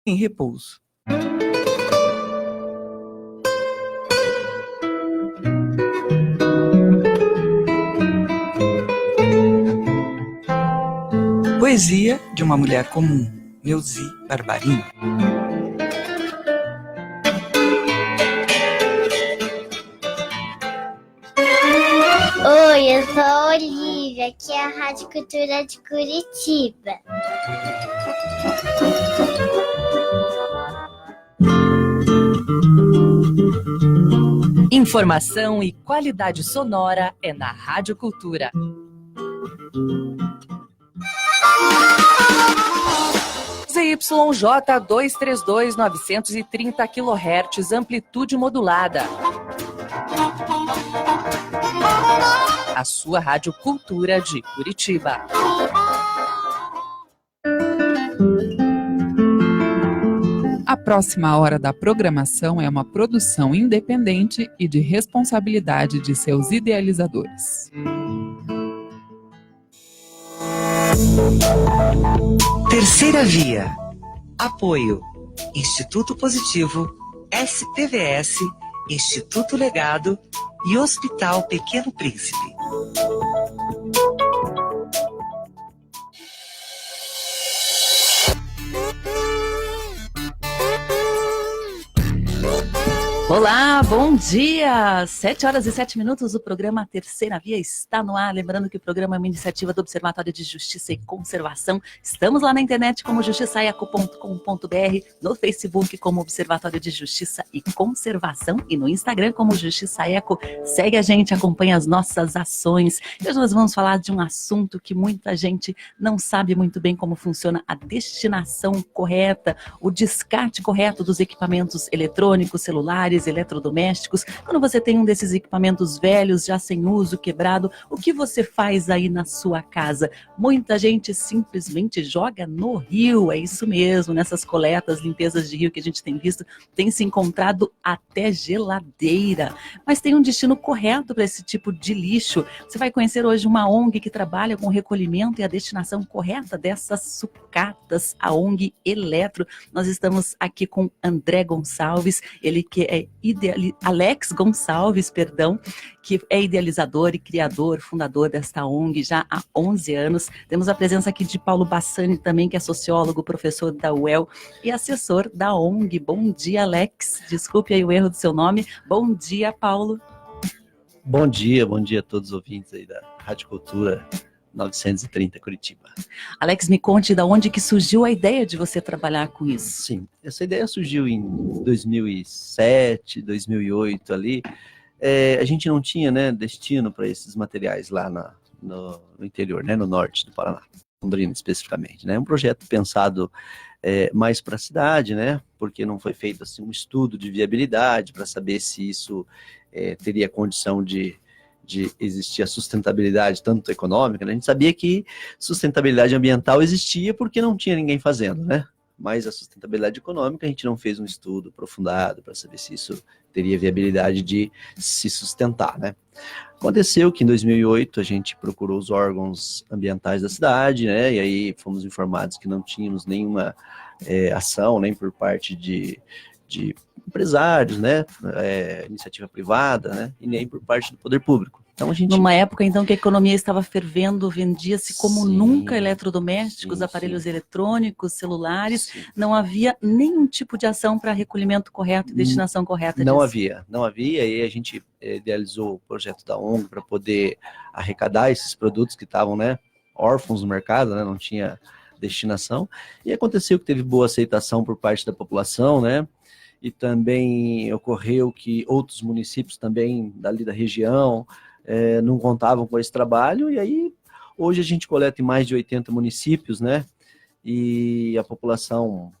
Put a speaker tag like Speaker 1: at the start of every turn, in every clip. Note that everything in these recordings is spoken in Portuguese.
Speaker 1: em repouso. Poesia de uma mulher comum, Neuzi Barbarini.
Speaker 2: Oi, eu sou a Olivia, aqui é a Rádio Cultura de Curitiba.
Speaker 3: Informação e qualidade sonora é na Rádio Cultura. ZYJ 232, 930 kHz, amplitude modulada. A sua Rádio Cultura de Curitiba.
Speaker 4: A próxima hora da programação é uma produção independente e de responsabilidade de seus idealizadores.
Speaker 1: Terceira Via. Apoio: Instituto Positivo, SPVS, Instituto Legado e Hospital Pequeno Príncipe.
Speaker 3: Olá, bom dia! 7h07, o programa Terceira Via está no ar. Lembrando que o programa é uma iniciativa do Observatório de Justiça e Conservação. Estamos lá na internet como justiçaeco.com.br, no Facebook como Observatório de Justiça e Conservação e no Instagram como Justiça Eco. Segue a gente, acompanha as nossas ações. E hoje nós vamos falar de um assunto que muita gente não sabe muito bem como funciona a destinação correta, o descarte correto dos equipamentos eletrônicos, celulares, eletrodomésticos. Quando você tem um desses equipamentos velhos, já sem uso, quebrado, o que você faz aí na sua casa? Muita gente simplesmente joga no rio, é isso mesmo, nessas coletas, limpezas de rio que a gente tem visto, tem se encontrado até geladeira. Mas tem um destino correto para esse tipo de lixo. Você vai conhecer hoje uma ONG que trabalha com o recolhimento e a destinação correta dessas sucatas, a ONG Eletro. Nós estamos aqui com André Gonçalves, ele que é Alex Gonçalves, que é idealizador e criador, fundador desta ONG já há 11 anos. Temos a presença aqui de Paulo Bassani também, que é sociólogo, professor da UEL e assessor da ONG. Bom dia, Alex. Desculpe aí o erro do seu nome. Bom dia, Paulo.
Speaker 5: Bom dia a todos os ouvintes aí da Rádio Cultura 930 Curitiba.
Speaker 3: Alex, me conte de onde que surgiu a ideia de você trabalhar com isso.
Speaker 5: Sim, essa ideia surgiu em 2007, 2008 ali. A gente não tinha, né, destino para esses materiais lá no interior, né, no norte do Paraná, Londrina especificamente, né? Um projeto pensado mais para a cidade, né? Porque não foi feito assim um estudo de viabilidade para saber se isso teria condição de existir a sustentabilidade tanto econômica, né? A gente sabia que sustentabilidade ambiental existia porque não tinha ninguém fazendo, né? Mas a sustentabilidade econômica a gente não fez um estudo aprofundado para saber se isso teria viabilidade de se sustentar, né? Aconteceu que em 2008 a gente procurou os órgãos ambientais da cidade, né? E aí fomos informados que não tínhamos nenhuma ação, nem por parte de empresários, né, iniciativa privada, né, e nem por parte do poder público. Então a gente...
Speaker 3: Numa época, então, que a economia estava fervendo, vendia-se como nunca eletrodomésticos, aparelhos eletrônicos, celulares, não havia nenhum tipo de ação para recolhimento correto e destinação correta disso.
Speaker 5: Não havia, e a gente idealizou o projeto da ONG para poder arrecadar esses produtos que estavam, né, órfãos no mercado, né, não tinha destinação, e aconteceu que teve boa aceitação por parte da população, né, e também ocorreu que outros municípios também dali da região não contavam com esse trabalho, e aí hoje a gente coleta em mais de 80 municípios, né, e a população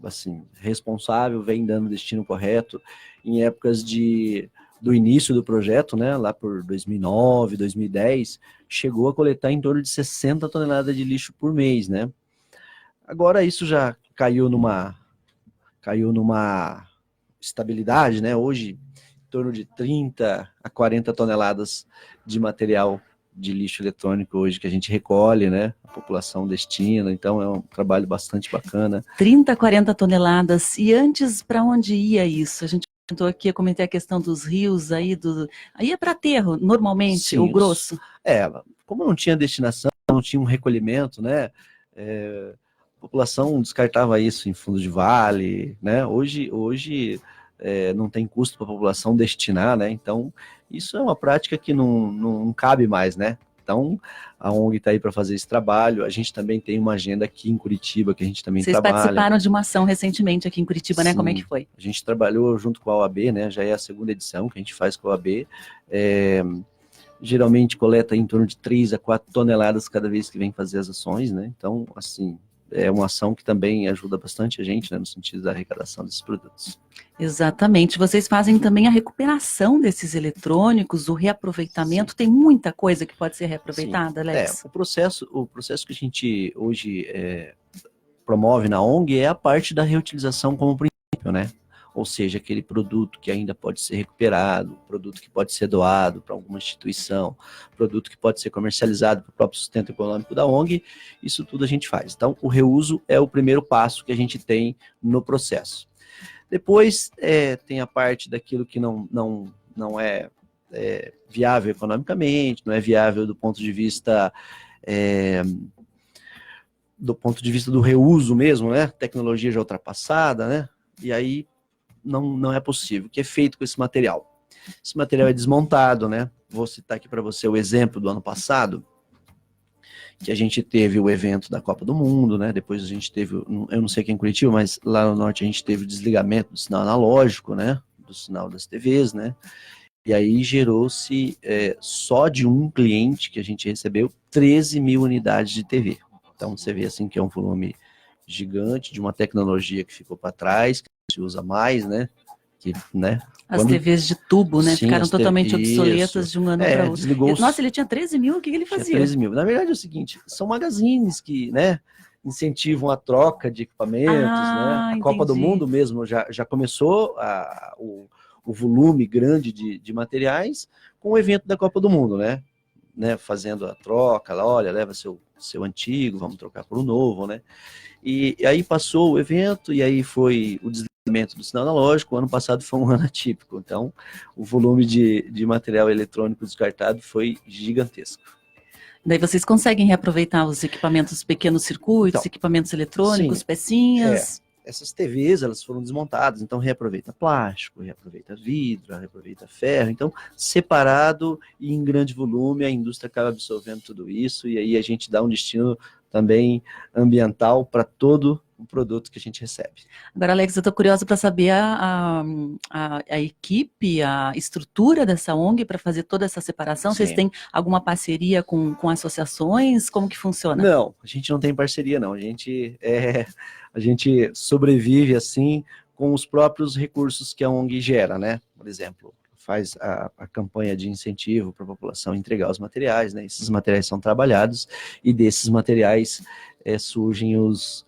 Speaker 5: assim, responsável vem dando o destino correto em épocas do início do projeto, né, lá por 2009, 2010, chegou a coletar em torno de 60 toneladas de lixo por mês, né. Agora isso já caiu numa estabilidade, né? Hoje, em torno de 30 a 40 toneladas de material de lixo eletrônico hoje que a gente recolhe, né? A população destina, então é um trabalho bastante bacana.
Speaker 3: 30, 40 toneladas. E antes, para onde ia isso? A gente comentou aqui, eu comentei a questão dos rios aí, aí é para aterro, normalmente,
Speaker 5: Sim,
Speaker 3: o grosso.
Speaker 5: Como não tinha destinação, não tinha um recolhimento, né? A população descartava isso em fundo de vale, né? Hoje não tem custo para a população destinar, né? Então, isso é uma prática que não cabe mais, né? Então, a ONG está aí para fazer esse trabalho. A gente também tem uma agenda aqui em Curitiba, que a gente também
Speaker 3: Vocês
Speaker 5: trabalha.
Speaker 3: participaram de uma ação recentemente aqui em Curitiba, né?
Speaker 5: Sim,
Speaker 3: como é que foi?
Speaker 5: A gente trabalhou junto com a OAB, né? Já é a segunda edição que a gente faz com a OAB. Geralmente coleta em torno de 3 a 4 toneladas cada vez que vem fazer as ações, né? Então, assim, é uma ação que também ajuda bastante a gente, né, no sentido da arrecadação desses produtos.
Speaker 3: Exatamente. Vocês fazem também a recuperação desses eletrônicos, o reaproveitamento. Sim. Tem muita coisa que pode ser reaproveitada, Sim. Alex?
Speaker 5: O processo que a gente hoje promove na ONG é a parte da reutilização como princípio, né? Ou seja, aquele produto que ainda pode ser recuperado, produto que pode ser doado para alguma instituição, produto que pode ser comercializado para o próprio sustento econômico da ONG, isso tudo a gente faz. Então, o reuso é o primeiro passo que a gente tem no processo. Depois, tem a parte daquilo que não é viável economicamente, não é viável do ponto de vista do reuso mesmo, né? Tecnologia já ultrapassada, né? E aí, não é possível. O que é feito com esse material? Esse material é desmontado, né? Vou citar aqui para você o exemplo do ano passado, que a gente teve o evento da Copa do Mundo, né? Depois a gente teve, eu não sei quem em Curitiba, mas lá no norte a gente teve o desligamento do sinal analógico, né? Do sinal das TVs, né? E aí gerou-se, só de um cliente que a gente recebeu, 13 mil unidades de TV. Então você vê assim que é um volume gigante de uma tecnologia que ficou para trás, que se usa mais, né?
Speaker 3: As TVs de tubo, né?
Speaker 5: Sim,
Speaker 3: ficaram totalmente obsoletas de um ano para outro.
Speaker 5: Desligou.
Speaker 3: Nossa, ele tinha 13 mil, o que ele fazia?
Speaker 5: 13 mil. Na verdade é o seguinte, são magazines que, né, incentivam a troca de equipamentos, né? A Copa do Mundo mesmo já começou o volume grande de materiais com o evento da Copa do Mundo, né? Fazendo a troca, olha, leva seu antigo, vamos trocar por um novo, né? E aí passou o evento, e aí foi o desligamento do sinal analógico. O ano passado foi um ano atípico, então o volume de material eletrônico descartado foi gigantesco.
Speaker 3: Daí vocês conseguem reaproveitar os equipamentos, pequenos circuitos, então, equipamentos eletrônicos, sim, pecinhas?
Speaker 5: Essas TVs, elas foram desmontadas, então reaproveita plástico, reaproveita vidro, reaproveita ferro, então separado e em grande volume a indústria acaba absorvendo tudo isso e aí a gente dá um destino também ambiental para todo o produto que a gente recebe.
Speaker 3: Agora, Alex, eu estou curiosa para saber a equipe, a estrutura dessa ONG para fazer toda essa separação. Sim. Vocês têm alguma parceria com associações? Como que funciona?
Speaker 5: Não, a gente não tem parceria, não. A gente sobrevive assim com os próprios recursos que a ONG gera, né? Por exemplo, faz a campanha de incentivo para a população entregar os materiais, né? Esses materiais são trabalhados e desses materiais surgem os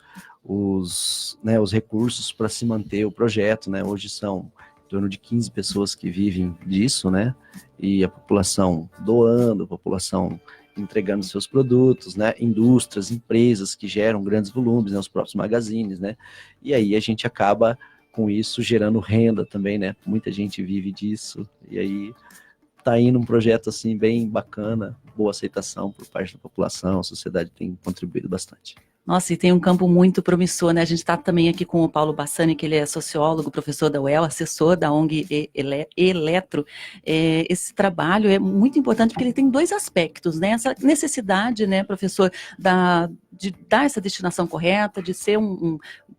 Speaker 5: recursos para se manter o projeto, né? Hoje são em torno de 15 pessoas que vivem disso, né? E a população doando, a população entregando seus produtos, né? Indústrias, empresas que geram grandes volumes, né? Os próprios magazines, né? E aí a gente acaba com isso gerando renda também, né? Muita gente vive disso e aí tá indo um projeto assim bem bacana, boa aceitação por parte da população, a sociedade tem contribuído bastante.
Speaker 3: Nossa, e tem um campo muito promissor, né? A gente está também aqui com o Paulo Bassani, que ele é sociólogo, professor da UEL, assessor da ONG Eletro. Esse trabalho é muito importante porque ele tem dois aspectos, né? Essa necessidade, né, professor, de dar essa destinação correta, de ser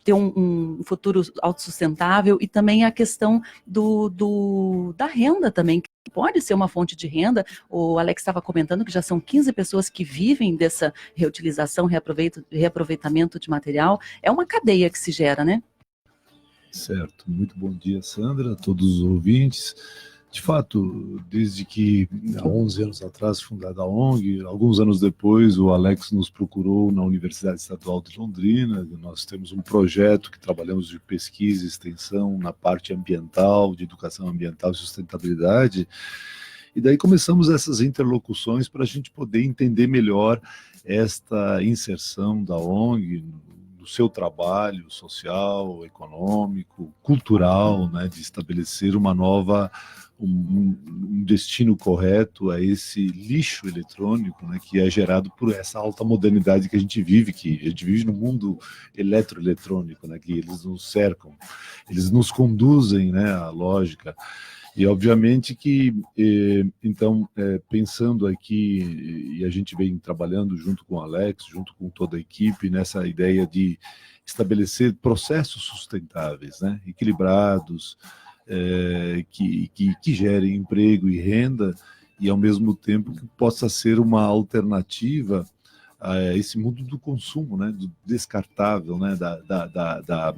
Speaker 3: ter um futuro autossustentável e também a questão da renda também, que pode ser uma fonte de renda. O Alex estava comentando que já são 15 pessoas que vivem dessa reutilização, reaproveitamento de material. É uma cadeia que se gera, né?
Speaker 6: Certo. Muito bom dia, Sandra, a todos os ouvintes. De fato, desde que há 11 anos atrás fundada a ONG, alguns anos depois o Alex nos procurou na Universidade Estadual de Londrina. Nós temos um projeto que trabalhamos de pesquisa e extensão na parte ambiental, de educação ambiental e sustentabilidade. E daí começamos essas interlocuções para a gente poder entender melhor esta inserção da ONG no seu trabalho social, econômico, cultural, né, de estabelecer uma nova, um destino correto a esse lixo eletrônico, né, que é gerado por essa alta modernidade que a gente vive no mundo eletroeletrônico, né, que eles nos cercam, eles nos conduzem, né, à lógica. E obviamente que, então, pensando aqui, e a gente vem trabalhando junto com o Alex, junto com toda a equipe, nessa ideia de estabelecer processos sustentáveis, né, equilibrados, que gerem emprego e renda, e ao mesmo tempo que possa ser uma alternativa a esse mundo do consumo, né, do descartável, né, da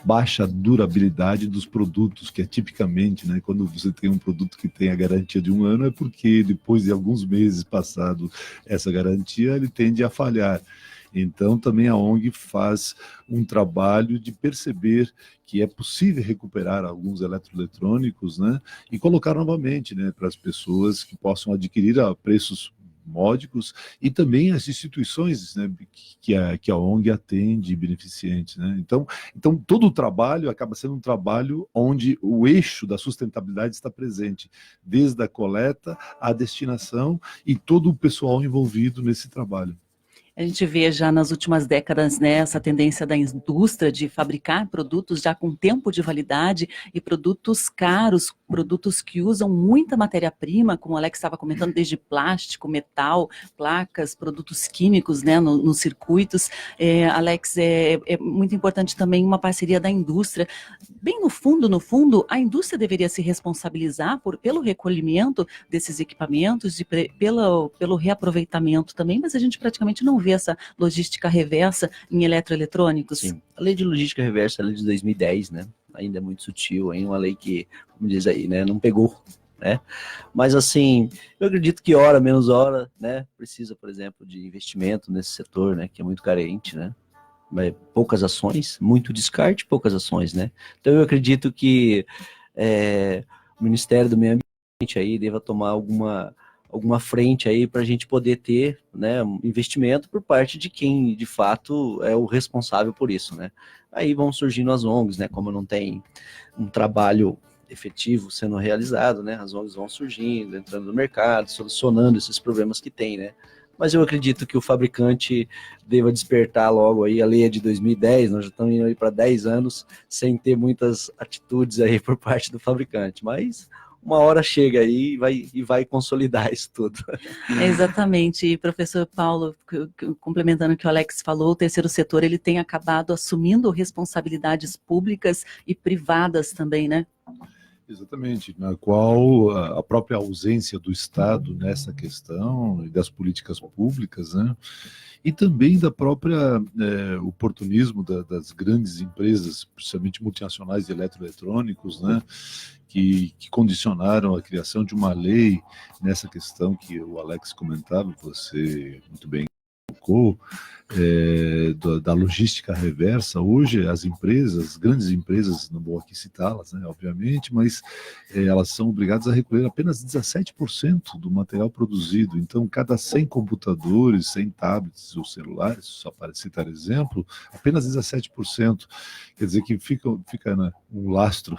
Speaker 6: baixa durabilidade dos produtos, que é tipicamente, né, quando você tem um produto que tem a garantia de 1 ano, é porque depois de alguns meses passado essa garantia, ele tende a falhar. Então, também a ONG faz um trabalho de perceber que é possível recuperar alguns eletroeletrônicos, né, e colocar novamente, né, para as pessoas que possam adquirir a preços módicos, e também as instituições, né, que a ONG atende beneficentes, né? Então todo o trabalho acaba sendo um trabalho onde o eixo da sustentabilidade está presente, desde a coleta à destinação e todo o pessoal envolvido nesse trabalho.
Speaker 3: A gente vê já nas últimas décadas, né, essa tendência da indústria de fabricar produtos já com tempo de validade e produtos caros, produtos que usam muita matéria-prima, como o Alex estava comentando, desde plástico, metal, placas, produtos químicos, né, nos circuitos. Alex, é muito importante também uma parceria da indústria. Bem no fundo, a indústria deveria se responsabilizar pelo recolhimento desses equipamentos, pelo reaproveitamento também, mas a gente praticamente não vê essa logística reversa em eletroeletrônicos.
Speaker 5: Sim, a lei de logística reversa é a lei de 2010, né? Ainda é muito sutil, é uma lei que, como diz aí, né, não pegou, né? Mas assim, eu acredito que hora menos hora, né, precisa, por exemplo, de investimento nesse setor, né, que é muito carente, né? Poucas ações, muito descarte, poucas ações, né? Então eu acredito que o Ministério do Meio Ambiente aí deva tomar alguma frente aí para a gente poder ter, né, um investimento por parte de quem de fato é o responsável por isso, né? Aí vão surgindo as ONGs, né? Como não tem um trabalho efetivo sendo realizado, né? As ONGs vão surgindo, entrando no mercado, solucionando esses problemas que tem, né? Mas eu acredito que o fabricante deva despertar logo aí. A lei é de 2010, nós já estamos indo aí para 10 anos sem ter muitas atitudes aí por parte do fabricante, mas uma hora chega aí e vai consolidar isso tudo.
Speaker 3: Exatamente. E professor Paulo, complementando o que o Alex falou, o terceiro setor ele tem acabado assumindo responsabilidades públicas e privadas também, né?
Speaker 6: Exatamente, na qual a própria ausência do Estado nessa questão e das políticas públicas, né, e também da própria oportunismo das grandes empresas, principalmente multinacionais de eletroeletrônicos, né, que condicionaram a criação de uma lei nessa questão que o Alex comentava, você muito bem colocou, da logística reversa. Hoje as empresas, grandes empresas, não vou aqui citá-las, né, obviamente, mas elas são obrigadas a recolher apenas 17% do material produzido. Então, cada 100 computadores, 100 tablets ou celulares, só para citar exemplo, apenas 17%. Quer dizer que fica né, um lastro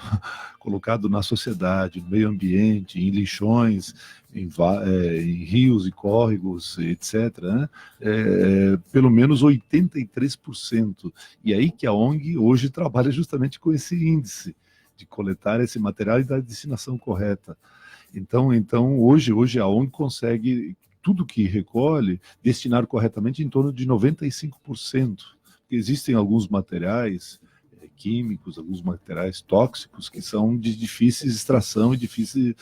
Speaker 6: colocado na sociedade, no meio ambiente, em lixões, em rios e córregos, etc., né? Pelo menos 83%. E aí que a ONG hoje trabalha justamente com esse índice de coletar esse material e dar a destinação correta. Então hoje a ONG consegue, tudo que recolhe, destinar corretamente em torno de 95%. Existem alguns materiais químicos, alguns materiais tóxicos que são de difícil extração e difícil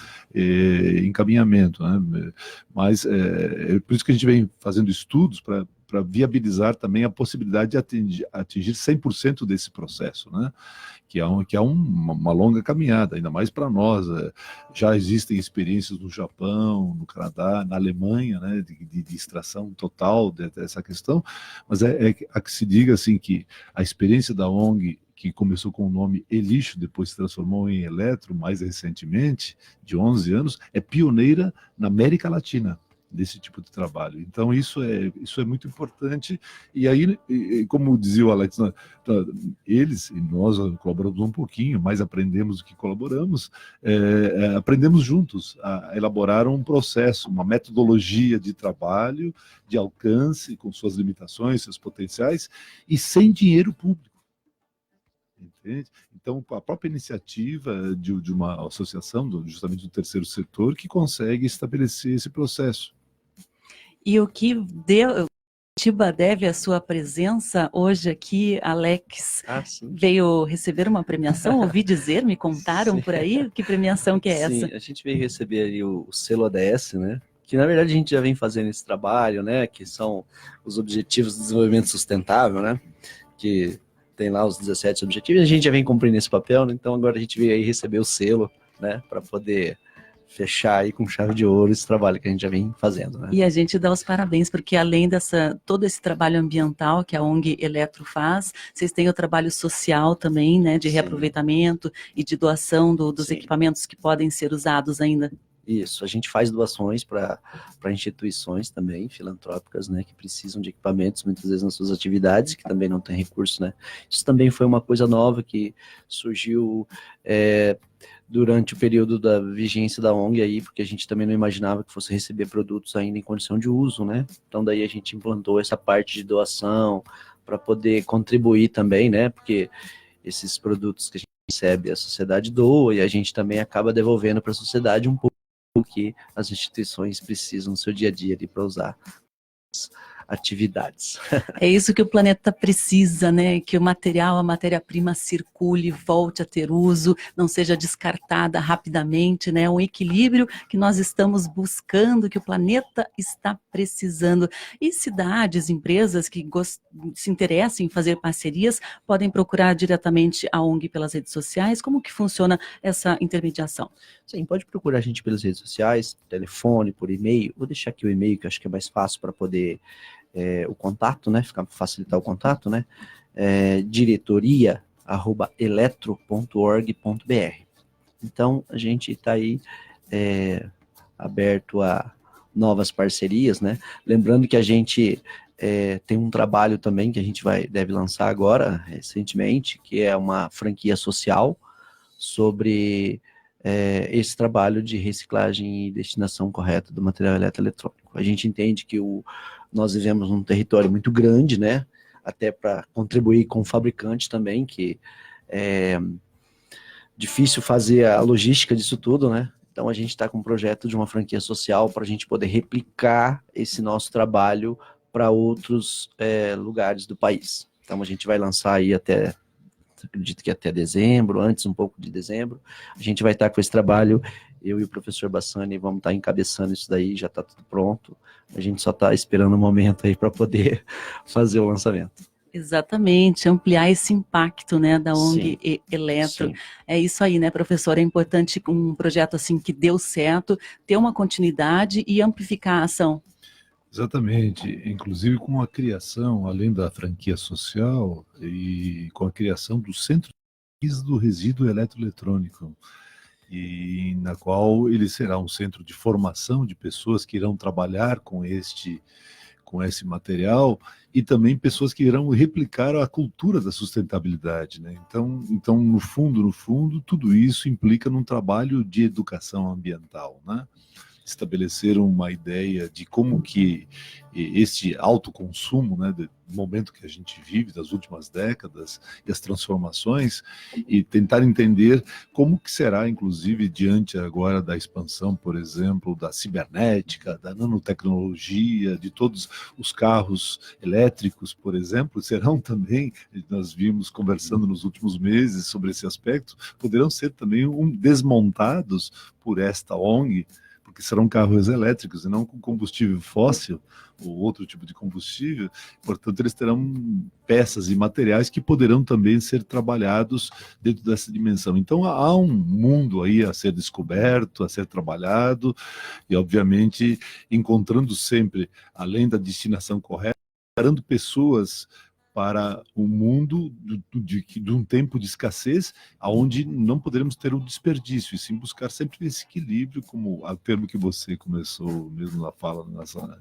Speaker 6: encaminhamento, né? Mas é por isso que a gente vem fazendo estudos para viabilizar também a possibilidade de atingir 100% desse processo, né? Que é uma longa caminhada, ainda mais para nós. Já existem experiências no Japão, no Canadá, na Alemanha, né, de extração total dessa questão, mas é que se diga assim que a experiência da ONG que começou com o nome Elixo, depois se transformou em Eletro, mais recentemente, de 11 anos, é pioneira na América Latina desse tipo de trabalho. Então isso é muito importante, e aí, como dizia o Alex, eles e nós colaboramos um pouquinho, mais aprendemos do que colaboramos, aprendemos juntos a elaborar um processo, uma metodologia de trabalho, de alcance, com suas limitações, seus potenciais, e sem dinheiro público. Entende? Então, a própria iniciativa de uma associação, justamente do terceiro setor, que consegue estabelecer esse processo.
Speaker 3: E o que Curitiba deve a sua presença hoje aqui, Alex? Veio receber uma premiação, ouvi dizer, me contaram por aí, que premiação que é essa?
Speaker 5: Sim, a gente veio receber aí o selo ODS, né? Que na verdade a gente já vem fazendo esse trabalho, né? Que são os Objetivos de Desenvolvimento Sustentável, né? Que tem lá os 17 objetivos, a gente já vem cumprindo esse papel, né? Então agora a gente veio aí receber o selo, né? Para poder fechar aí com chave de ouro esse trabalho que a gente já vem fazendo, né?
Speaker 3: E a gente dá os parabéns, porque além todo esse trabalho ambiental que a ONG Eletro faz, vocês têm o trabalho social também, né, de reaproveitamento e de doação dos equipamentos que podem ser usados ainda.
Speaker 5: Isso, a gente faz doações para instituições também, filantrópicas, né, que precisam de equipamentos, muitas vezes nas suas atividades, que também não tem recurso, né. Isso também foi uma coisa nova que surgiu durante o período da vigência da ONG aí, porque a gente também não imaginava que fosse receber produtos ainda em condição de uso, né? Então daí a gente implantou essa parte de doação para poder contribuir também, né? Porque esses produtos que a gente recebe, a sociedade doa e a gente também acaba devolvendo para a sociedade um pouco que as instituições precisam no seu dia a dia ali para usar atividades.
Speaker 3: É isso que o planeta precisa, né? Que o material, a matéria-prima circule, volte a ter uso, não seja descartada rapidamente, né? Um equilíbrio que nós estamos buscando, que o planeta está precisando. E cidades, empresas que se interessem em fazer parcerias, podem procurar diretamente a ONG pelas redes sociais. Como que funciona essa intermediação?
Speaker 5: Sim, pode procurar a gente pelas redes sociais, telefone, por e-mail. Vou deixar aqui o e-mail, que eu acho que é mais fácil para poder o contato, né? Facilitar o contato, né? diretoria@eletro.org.br. Então, a gente está aí aberto a novas parcerias, né? Lembrando que a gente tem um trabalho também que a gente deve lançar agora, recentemente, que é uma franquia social sobre esse trabalho de reciclagem e destinação correta do material eletroeletrônico. A gente entende que nós vivemos num território muito grande, né? Até para contribuir com o fabricante também, que é difícil fazer a logística disso tudo, né? Então a gente está com um projeto de uma franquia social para a gente poder replicar esse nosso trabalho para outros lugares do país. Então a gente vai lançar aí acredito que até dezembro, antes um pouco de dezembro, a gente vai estar com esse trabalho, eu e o professor Bassani vamos estar encabeçando isso daí, já está tudo pronto, a gente só está esperando o momento aí para poder fazer o lançamento.
Speaker 3: Exatamente, ampliar esse impacto, né, da ONG Eletro. Sim. É isso aí, né, professor? É importante um projeto assim que deu certo, ter uma continuidade e amplificar a ação.
Speaker 6: Exatamente, inclusive com a criação, além da franquia social, e com a criação do Centro de Pesquisa do Resíduo Eletroeletrônico, e na qual ele será um centro de formação de pessoas que irão trabalhar com esse material e também pessoas que irão replicar a cultura da sustentabilidade, né? Então, no fundo, tudo isso implica num trabalho de educação ambiental, né? Estabelecer uma ideia de como que esse autoconsumo, né, do momento que a gente vive, das últimas décadas, e as transformações, e tentar entender como que será, inclusive, diante agora da expansão, por exemplo, da cibernética, da nanotecnologia, de todos os carros elétricos, por exemplo, serão também, nós vimos conversando nos últimos meses sobre esse aspecto, poderão ser também desmontados por esta ONG, porque serão carros elétricos e não com combustível fóssil ou outro tipo de combustível, portanto eles terão peças e materiais que poderão também ser trabalhados dentro dessa dimensão. Então há um mundo aí a ser descoberto, a ser trabalhado e obviamente encontrando sempre, além da destinação correta, preparando pessoas para um mundo de um tempo de escassez, onde não poderemos ter um desperdício, e sim buscar sempre esse equilíbrio, como o termo que você começou mesmo na fala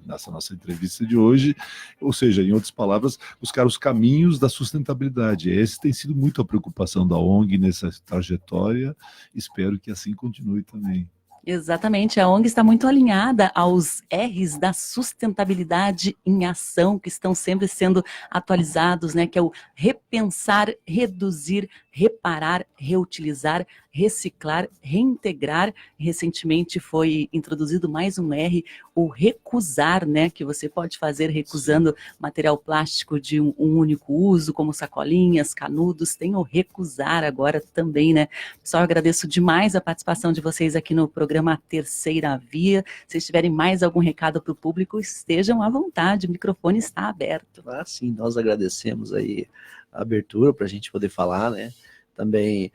Speaker 6: nessa nossa entrevista de hoje, ou seja, em outras palavras, buscar os caminhos da sustentabilidade. Essa tem sido muito a preocupação da ONG nessa trajetória, espero que assim continue também.
Speaker 3: Exatamente, a ONG está muito alinhada aos R's da sustentabilidade em ação, que estão sempre sendo atualizados, né? Que é o repensar, reduzir, reparar, reutilizar, reciclar, reintegrar. Recentemente foi introduzido mais um R, o recusar, né? Que você pode fazer recusando material plástico de um único uso, como sacolinhas, canudos. Tem o recusar agora também, né? Pessoal, eu agradeço demais a participação de vocês aqui no programa Terceira Via. Se vocês tiverem mais algum recado para o público, estejam à vontade, o microfone está aberto.
Speaker 5: Sim, nós agradecemos aí a abertura para a gente poder falar, né? Também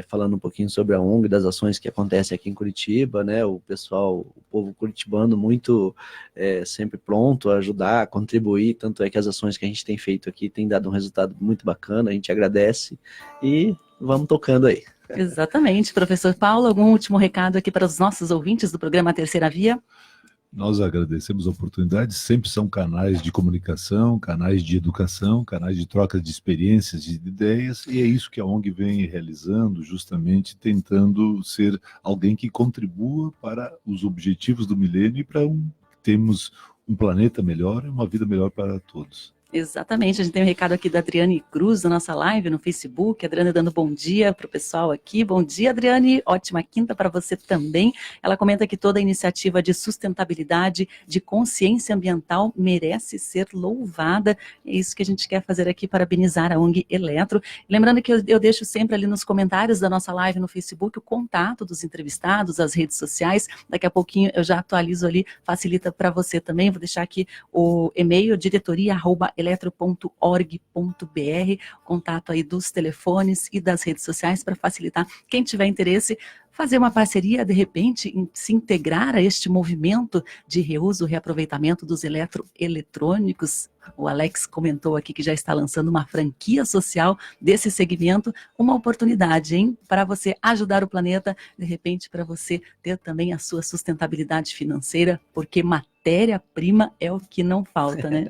Speaker 5: falando um pouquinho sobre a ONG, das ações que acontecem aqui em Curitiba, né? O pessoal, o povo curitibano muito sempre pronto a ajudar, a contribuir, tanto é que as ações que a gente tem feito aqui têm dado um resultado muito bacana, a gente agradece e vamos tocando aí.
Speaker 3: Exatamente. Professor Paulo, algum último recado aqui para os nossos ouvintes do programa Terceira Via?
Speaker 6: Nós agradecemos a oportunidade, sempre são canais de comunicação, canais de educação, canais de troca de experiências, de ideias, e é isso que a ONG vem realizando, justamente tentando ser alguém que contribua para os objetivos do milênio e para termos um planeta melhor e uma vida melhor para todos.
Speaker 3: Exatamente, a gente tem um recado aqui da Adriane Cruz, da nossa live no Facebook. A Adriane dando bom dia para o pessoal aqui. Bom dia, Adriane, ótima quinta para você também. Ela comenta que toda iniciativa de sustentabilidade, de consciência ambiental merece ser louvada. É isso que a gente quer fazer aqui, parabenizar a ONG Eletro. Lembrando que eu deixo sempre ali nos comentários da nossa live no Facebook o contato dos entrevistados, as redes sociais. Daqui a pouquinho eu já atualizo ali, facilita para você também. Vou deixar aqui o e-mail, diretoria@eletro.org.br, contato aí dos telefones e das redes sociais para facilitar quem tiver interesse, fazer uma parceria, de repente, em se integrar a este movimento de reuso, reaproveitamento dos eletrônicos. O Alex comentou aqui que já está lançando uma franquia social desse segmento, uma oportunidade, hein, para você ajudar o planeta, de repente para você ter também a sua sustentabilidade financeira, porque matéria-prima é o que não falta, né?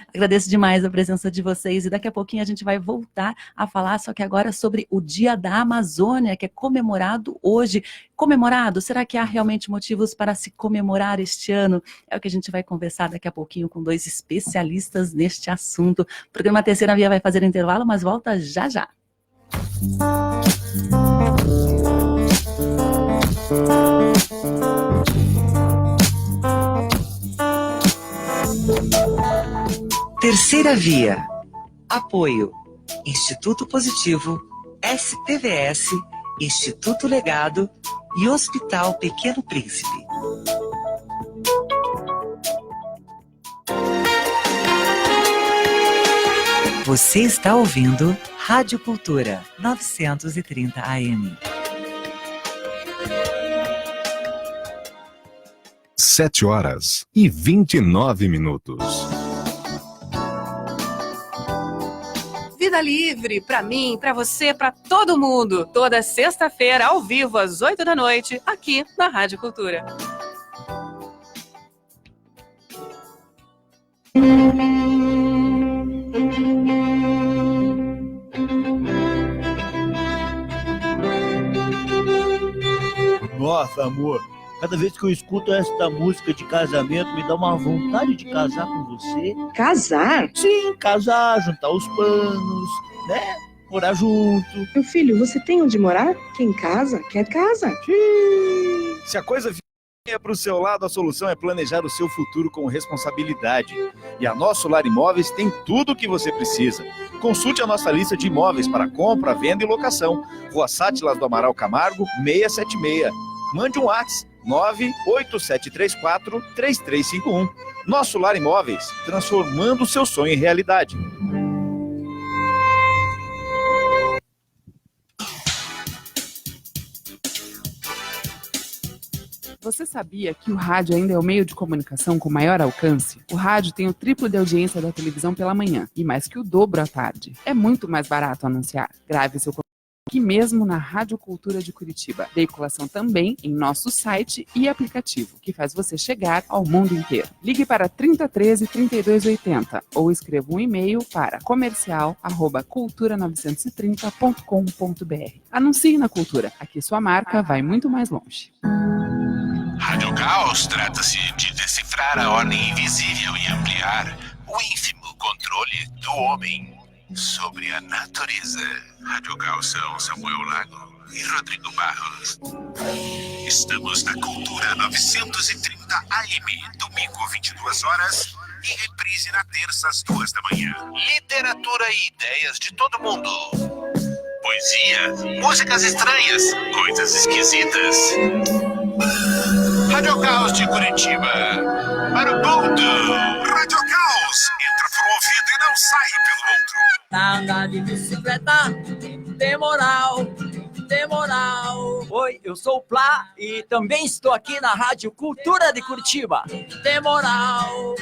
Speaker 3: Agradeço demais a presença de vocês e daqui a pouquinho a gente vai voltar a falar, só que agora sobre o Dia da Amazônia, que é comemorado hoje. Comemorado? Será que há realmente motivos para se comemorar este ano? É o que a gente vai conversar daqui a pouquinho com dois especialistas neste assunto. O programa Terceira Via vai fazer intervalo, mas volta já já.
Speaker 1: Terceira Via. Apoio. Instituto Positivo, SPVS, Instituto Legado e Hospital Pequeno Príncipe. Você está ouvindo Rádio Cultura 930 AM.
Speaker 7: 7h29.
Speaker 8: Vida Livre, pra mim, pra você, pra todo mundo. Toda sexta-feira, ao vivo, às 8 da noite, aqui na Rádio Cultura.
Speaker 9: Nossa, amor, cada vez que eu escuto esta música de casamento, me dá uma vontade de casar com você.
Speaker 10: Casar?
Speaker 9: Sim, casar, juntar os panos, né? Morar junto.
Speaker 10: Meu filho, você tem onde morar? Quem casa, quer casa.
Speaker 9: Sim.
Speaker 11: Se a coisa vier para o seu lado, a solução é planejar o seu futuro com responsabilidade. E a Nosso Lar Imóveis tem tudo o que você precisa. Consulte a nossa lista de imóveis para compra, venda e locação. Rua Sátilas do Amaral Camargo, 676. Mande um WhatsApp, 98734-3351. Nosso Lar Imóveis, transformando o seu sonho em realidade.
Speaker 4: Você sabia que o rádio ainda é o meio de comunicação com maior alcance? O rádio tem o triplo de audiência da televisão pela manhã e mais que o dobro à tarde. É muito mais barato anunciar. Grave seu aqui mesmo na Rádio Cultura de Curitiba. Veiculação também em nosso site e aplicativo, que faz você chegar ao mundo inteiro. Ligue para 3013-3280 ou escreva um e-mail para comercial@cultura930.com.br. Anuncie na Cultura. Aqui sua marca vai muito mais longe.
Speaker 12: Rádio Caos trata-se de decifrar a ordem invisível e ampliar o ínfimo controle do homem sobre a natureza. Rádio Caos são Samuel Lago e Rodrigo Barros. Estamos na Cultura 930 AM, domingo 22 horas e reprise na terça às 2 da manhã. Literatura e ideias de todo mundo. Poesia, músicas estranhas, coisas esquisitas. Rádio Caos de Curitiba, para o mundo. Rádio Caos, entra por um ouvido e não sai pelo outro.
Speaker 13: Andar de bicicleta, tem moral, tem moral.
Speaker 14: Oi, eu sou o Plá e também estou aqui na Rádio Cultura de Curitiba.
Speaker 13: Tem moral.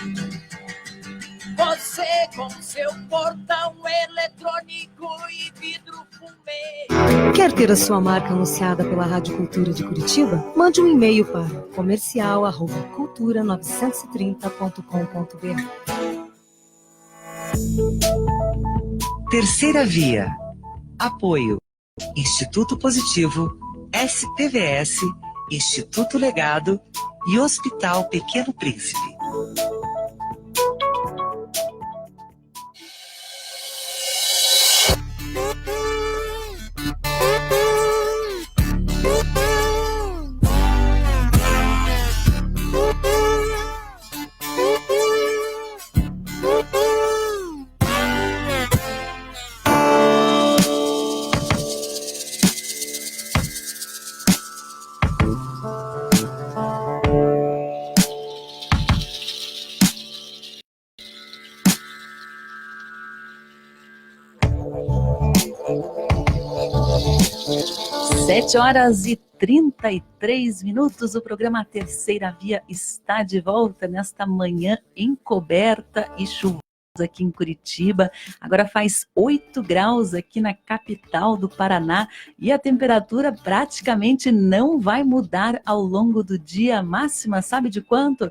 Speaker 13: Você com seu portão eletrônico e vidro fumê.
Speaker 15: Quer ter a sua marca anunciada pela Rádio Cultura de Curitiba? Mande um e-mail para comercial@cultura930.com.br.
Speaker 1: Terceira Via. Apoio. Instituto Positivo, SPVS, Instituto Legado e Hospital Pequeno Príncipe.
Speaker 3: Sete horas e 33 minutos, o programa Terceira Via está de volta nesta manhã encoberta e chuvosa aqui em Curitiba. Agora faz 8 graus aqui na capital do Paraná e a temperatura praticamente não vai mudar ao longo do dia. A máxima, sabe de quanto?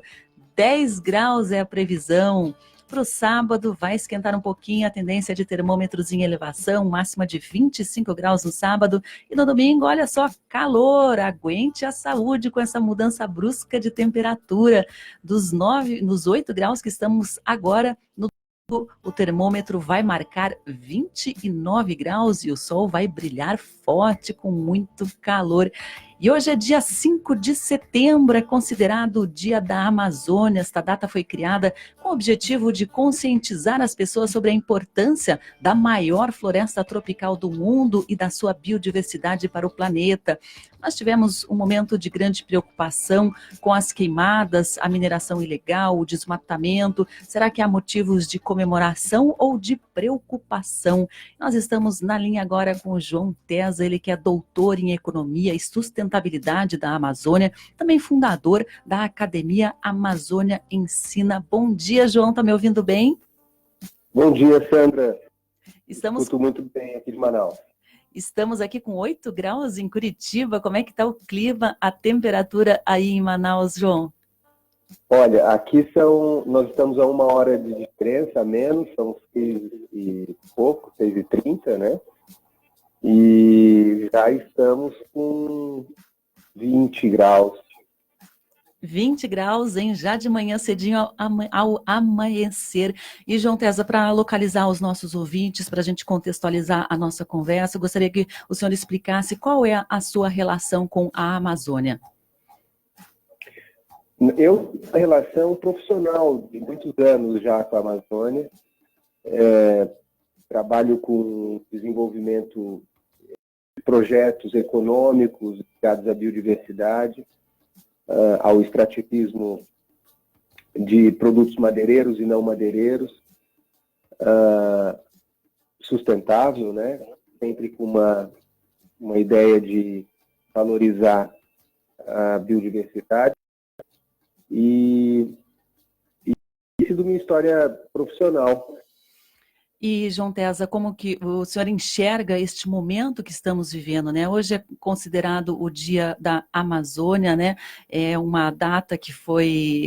Speaker 3: 10 graus é a previsão. Para o sábado vai esquentar um pouquinho, a tendência de termômetros em elevação, máxima de 25 graus no sábado. E no domingo, olha só, calor, aguente a saúde com essa mudança brusca de temperatura. Nos 8 graus que estamos agora, no domingo, o termômetro vai marcar 29 graus e o sol vai brilhar forte com muito calor. E hoje é dia 5 de setembro, é considerado o Dia da Amazônia. Esta data foi criada com o objetivo de conscientizar as pessoas sobre a importância da maior floresta tropical do mundo e da sua biodiversidade para o planeta. Nós tivemos um momento de grande preocupação com as queimadas, a mineração ilegal, o desmatamento. Será que há motivos de comemoração ou de preocupação? Nós estamos na linha agora com o João Tesa, ele que é doutor em Economia e Sustentabilidade da Amazônia, também fundador da Academia Amazônia Ensina. Bom dia, João, tá me ouvindo bem?
Speaker 16: Bom dia, Sandra.
Speaker 3: Escuto
Speaker 16: muito bem aqui de Manaus.
Speaker 3: Estamos aqui com 8 graus em Curitiba. Como é que está o clima, a temperatura aí em Manaus, João?
Speaker 16: Olha, aqui nós estamos a 1 hora de diferença, a menos, são 6 e pouco, 6h30, né? E já estamos com 20 graus.
Speaker 3: 20 graus, hein? Já de manhã cedinho ao amanhecer. E, João Tesa, para localizar os nossos ouvintes, para a gente contextualizar a nossa conversa, eu gostaria que o senhor explicasse qual é a sua relação com a Amazônia.
Speaker 16: A relação profissional de muitos anos já com a Amazônia. Trabalho com desenvolvimento de projetos econômicos ligados à biodiversidade, ao extrativismo de produtos madeireiros e não madeireiros, sustentável, né? Sempre com uma ideia de valorizar a biodiversidade e sido minha história profissional.
Speaker 3: E, João Tesa, como que o senhor enxerga este momento que estamos vivendo, né? Hoje é considerado o Dia da Amazônia, né? É uma data que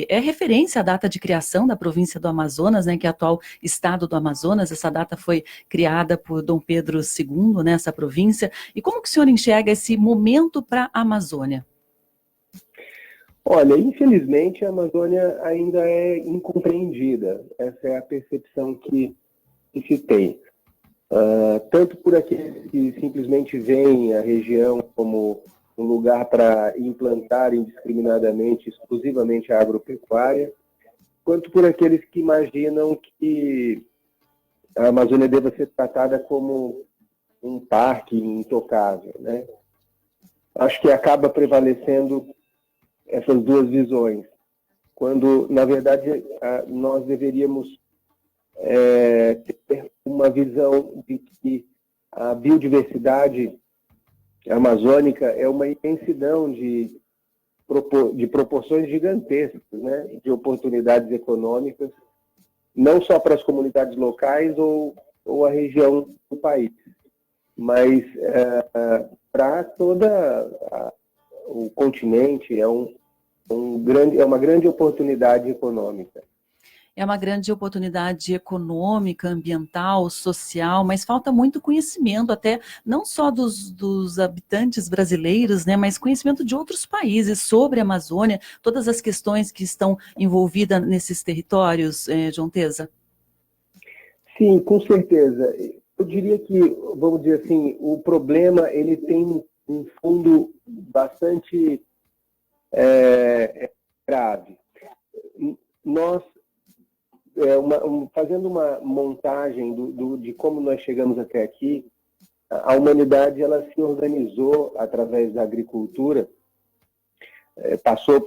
Speaker 3: é referência à data de criação da província do Amazonas, né? Que é o atual estado do Amazonas. Essa data foi criada por Dom Pedro II, né? Essa província. E como que o senhor enxerga esse momento para a Amazônia?
Speaker 16: Olha, infelizmente a Amazônia ainda é incompreendida. Essa é a percepção que se tem. Tanto por aqueles que simplesmente veem a região como um lugar para implantar indiscriminadamente, exclusivamente a agropecuária, quanto por aqueles que imaginam que a Amazônia deva ser tratada como um parque intocável, né? Acho que acaba prevalecendo essas duas visões, quando, na verdade, nós deveríamos ter uma visão de que a biodiversidade amazônica é uma imensidão de proporções gigantescas, né, de oportunidades econômicas, não só para as comunidades locais ou a região do país, mas para toda o continente. É uma grande oportunidade econômica.
Speaker 3: É uma grande oportunidade econômica, ambiental, social, mas falta muito conhecimento, até não só dos habitantes brasileiros, né, mas conhecimento de outros países sobre a Amazônia, todas as questões que estão envolvidas nesses territórios, João Tesa.
Speaker 16: Sim, com certeza. Eu diria que, vamos dizer assim, o problema ele tem um fundo bastante grave. Nós, fazendo uma montagem de como nós chegamos até aqui, a humanidade ela se organizou através da agricultura, passou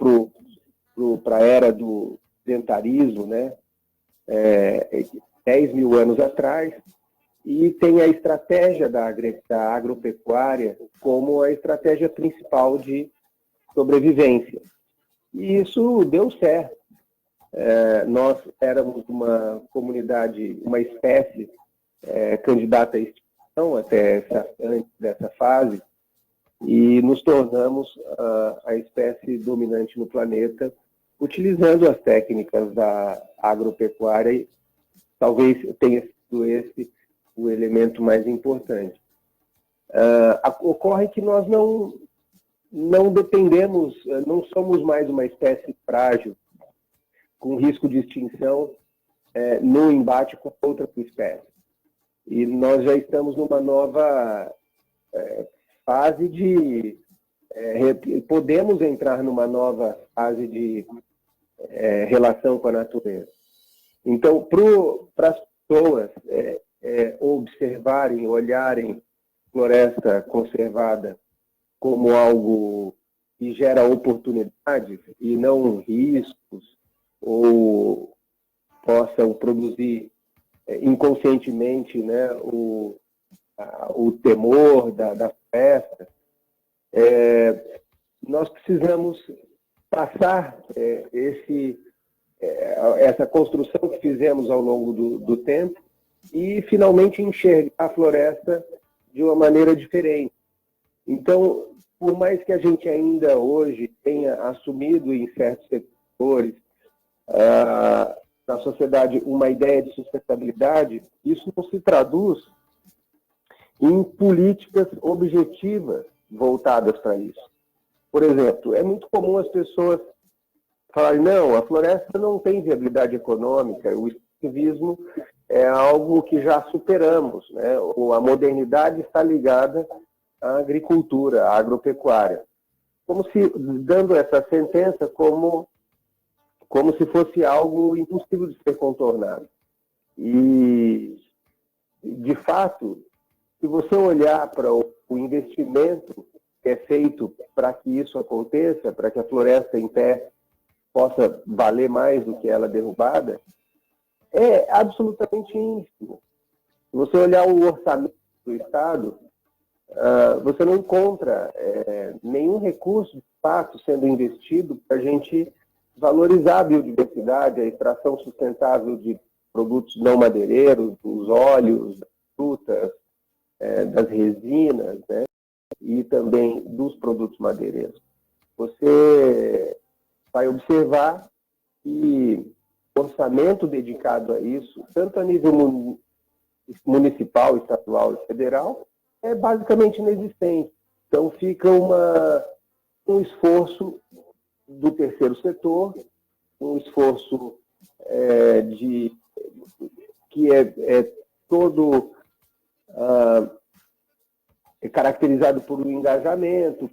Speaker 16: para a era do sedentarismo, né? 10 mil anos atrás, e tem a estratégia da agropecuária como a estratégia principal de sobrevivência. E isso deu certo. Nós éramos uma comunidade, uma espécie candidata à extinção antes dessa fase, e nos tornamos a espécie dominante no planeta, utilizando as técnicas da agropecuária, e talvez tenha sido esse o elemento mais importante. Ocorre que nós não dependemos, não somos mais uma espécie frágil, com risco de extinção no embate com outra espécie. E nós já estamos numa nova fase podemos entrar numa nova fase de relação com a natureza. Então, para as pessoas observarem, olharem floresta conservada como algo que gera oportunidades e não riscos, ou possam produzir inconscientemente, né, o temor da floresta, nós precisamos passar essa construção que fizemos ao longo do tempo e finalmente enxergar a floresta de uma maneira diferente. Então, por mais que a gente ainda hoje tenha assumido em certos setores na sociedade uma ideia de sustentabilidade, isso não se traduz em políticas objetivas voltadas para isso. Por exemplo, é muito comum as pessoas falarem: não, a floresta não tem viabilidade econômica, o extrativismo é algo que já superamos, né? A modernidade está ligada à agricultura, à agropecuária. Como se, dando essa sentença como se fosse algo impossível de ser contornado. E, de fato, se você olhar para o investimento que é feito para que isso aconteça, para que a floresta em pé possa valer mais do que ela derrubada, é absolutamente ínfimo. Se você olhar o orçamento do Estado, você não encontra nenhum recurso, de fato, sendo investido para a gente valorizar a biodiversidade, a extração sustentável de produtos não madeireiros, dos óleos, das frutas, das resinas, né? E também dos produtos madeireiros. Você vai observar que o orçamento dedicado a isso, tanto a nível municipal, estadual e federal, é basicamente inexistente. Então fica um esforço do terceiro setor, um esforço que é todo caracterizado por um engajamento,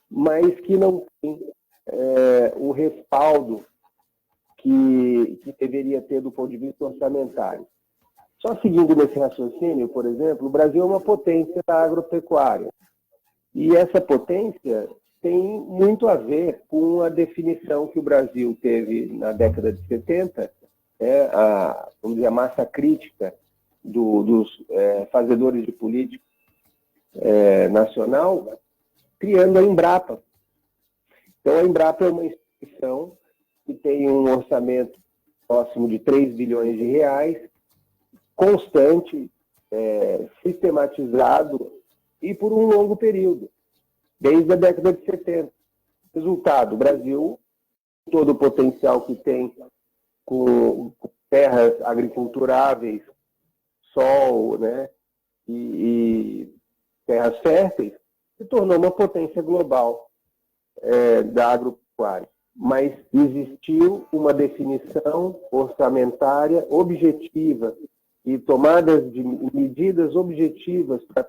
Speaker 16: mas que não tem o respaldo que deveria ter do ponto de vista orçamentário. Só seguindo nesse raciocínio, por exemplo, o Brasil é uma potência da agropecuária. E essa potência tem muito a ver com a definição que o Brasil teve na década de 70, vamos dizer, a massa crítica dos fazedores de política nacional, criando a Embrapa. Então, a Embrapa é uma instituição que tem um orçamento próximo de 3 bilhões de reais, constante, sistematizado e por um longo período, desde a década de 70. Resultado, o Brasil, todo o potencial que tem com terras agriculturáveis, sol, né, e terras férteis, se tornou uma potência global da agropecuária. Mas existiu uma definição orçamentária objetiva e tomadas de medidas objetivas para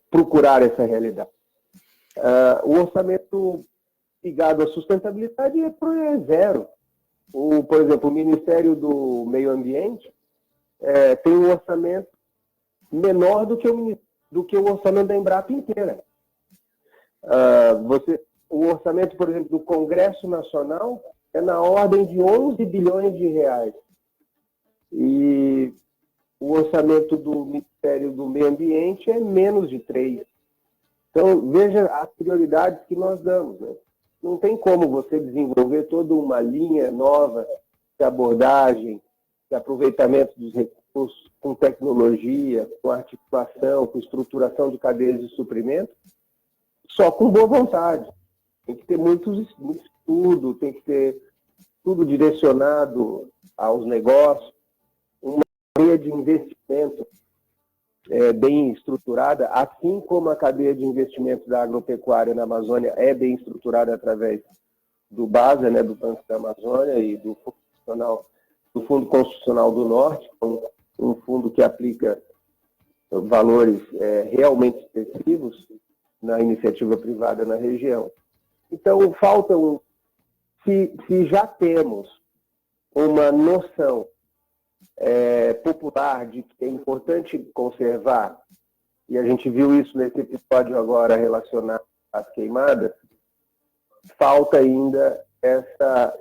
Speaker 16: procurar essa realidade. O orçamento ligado à sustentabilidade é zero. Por exemplo, o Ministério do Meio Ambiente tem um orçamento menor do que o orçamento da Embrapa inteira. O orçamento, por exemplo, do Congresso Nacional é na ordem de 11 bilhões de reais. E o orçamento do Ministério do Meio Ambiente é menos de 3. Então, veja as prioridades que nós damos, né? Não tem como você desenvolver toda uma linha nova de abordagem, de aproveitamento dos recursos, com tecnologia, com articulação, com estruturação de cadeias de suprimento, só com boa vontade. Tem que ter muito estudo, tem que ter tudo direcionado aos negócios, uma cadeia de investimento bem estruturada, assim como a cadeia de investimento da agropecuária na Amazônia é bem estruturada através do BASA, né, do Banco da Amazônia e do Fundo Constitucional do Norte, um fundo que aplica valores realmente expressivos na iniciativa privada na região. Então, falta se já temos uma noção popular de que é importante conservar, e a gente viu isso nesse episódio agora relacionado às queimadas, falta ainda essa